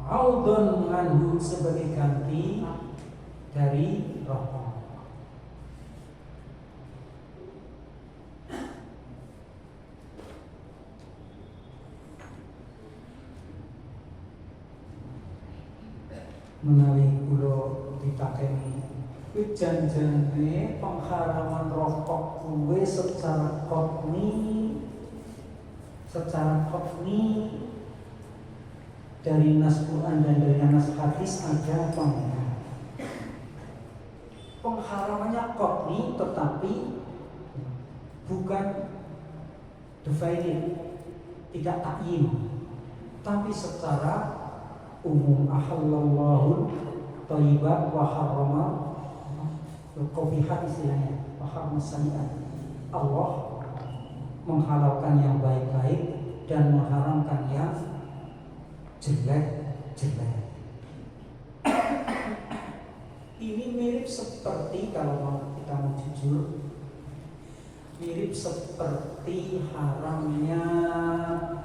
Audon anhu, sebagai ganti dari rokok. Menawi kula ditakeni janjane pengharaman rokok kuwe secara kotni dari nas Quran dan dari nas hadis ada apa enggak? Pengharamannya kotni tetapi bukan definite, tidak takyin, tapi secara umum. Ahallallahu thayyibat wa harrama qabihat, istilahnya wa harrama sayyi'at. Allah menghalalkan yang baik-baik dan mengharamkan yang jelek-jelek. Ini mirip seperti, kalau kita mau jujur, mirip seperti haramnya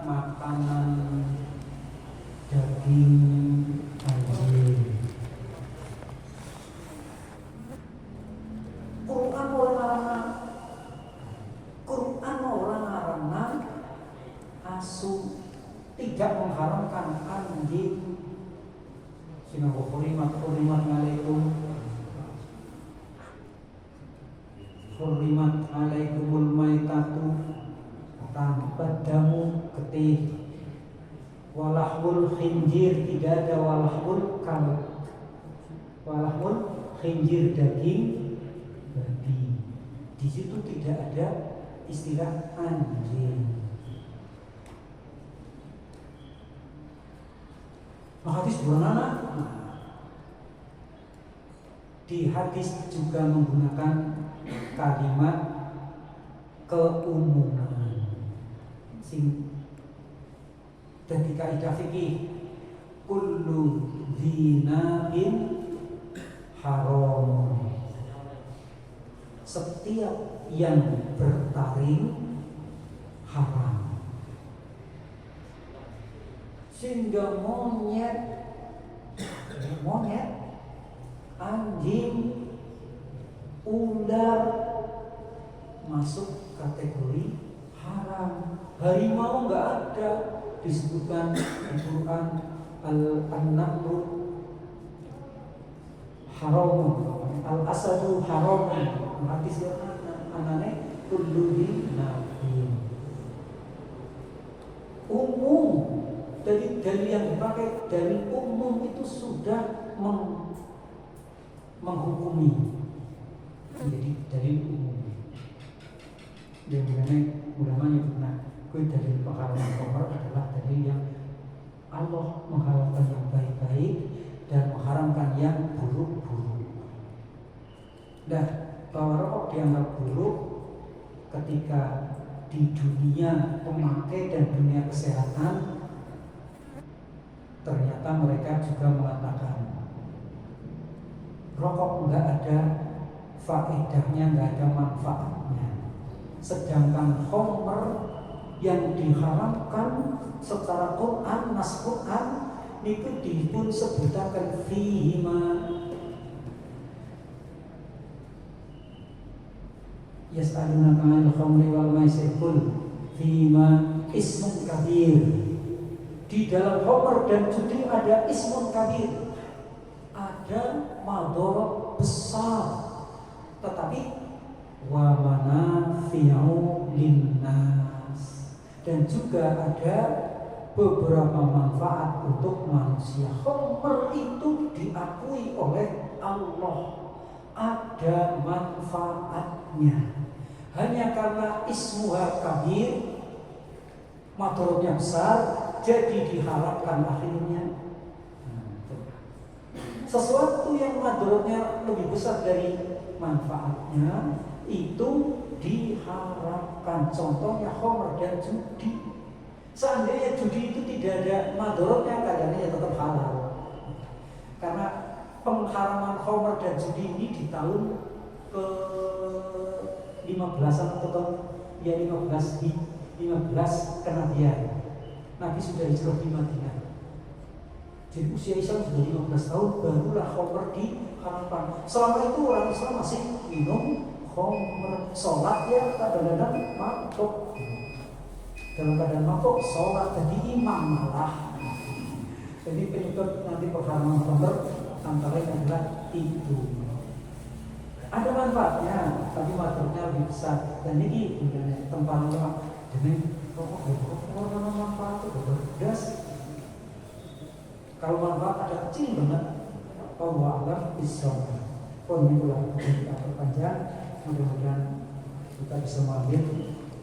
makanan daging anjing. Quran orang larang asu, tidak mengharamkan anjing. Sinahu hurimat alaikum, hurimat alaikumul maitatu, tanpa damu getih, walahmul khinjir, tidak ada walahmul kalb, walahmul khinjir daging babi. Di situ tidak ada istilah anjing. Hadis bernama, di hadis juga menggunakan kalimat keumuman. Dari kaidah fikih, kullu dzinabin haram, setiap yang bertaring haram. Sehingga monyet, anjing, ular masuk kategori haram. Harimau nggak ada, disebutkan di Quran al-namlu haram, al-asadu haram. Hadis yang anane kullu nabi. Umum, dari yang dipakai dari umum itu sudah menghukumi. Jadi dari umum. Dan ulama nyebutnya dari pengharaman khamr adalah dari yang Allah mengharamkan yang baik-baik dan mengharamkan yang buruk-buruk. Dan bahwa rokok dianggap buruk ketika di dunia pemakai dan dunia kesehatan, ternyata mereka juga mengatakan rokok enggak ada faedahnya, enggak ada manfaatnya. Sedangkan khamr yang diharamkan secara Quran, nas Quran itu dipun sebutakan fihima yas'alunaka 'anil khamri wal maisir qul fihima ismun kabir. Di dalam khamr dan judi ada ismun kabir, ada madharat besar, tetapi wa manafi'u linnas, dan juga ada beberapa manfaat untuk manusia. Khamr itu diakui oleh Allah, ada manfaatnya. Hanya karena ismuha kabir, madharatnya besar, jadi diharapkan akhirnya. Sesuatu sesuatu yang madorotnya lebih besar dari manfaatnya itu diharamkan. Contohnya khamr dan judi. Seandainya judi itu tidak ada madorotnya, kayaknya ya tetap halal. Karena pengharaman khamr dan judi ini di tahun ke 15-an atau tahun ya 15 kenabian. Nabi sudah hijrah di Madinah. Jadi usia Islam sudah 15 tahun barulah khamr diharamkan. Selama itu orang Islam masih minum khamr, sholat ya kadang-kadang mabuk. Dalam keadaan mabuk sholat jadi imam malah. Jadi penyebab nanti pengharaman khamr antara lain adalah itu. Ada manfaatnya, tapi manfaatnya lebih besar. Dan ini sebenarnya tempat ulama dengan manfaat itu berdas. Kalau manfaat ada kecil banget, Allah alam bisawab. Pun itulah kita perpanjang. Mudah-mudahan kita bisa mengambil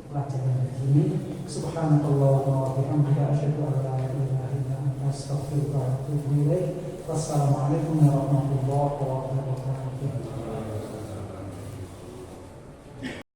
pelajaran dari sini. Subhanallah wa bihamdihi asyhadu an la ilaha illa anta astaghfiruka wa atubu ilaik. Wassalamualaikum warahmatullahi wabarakatuh.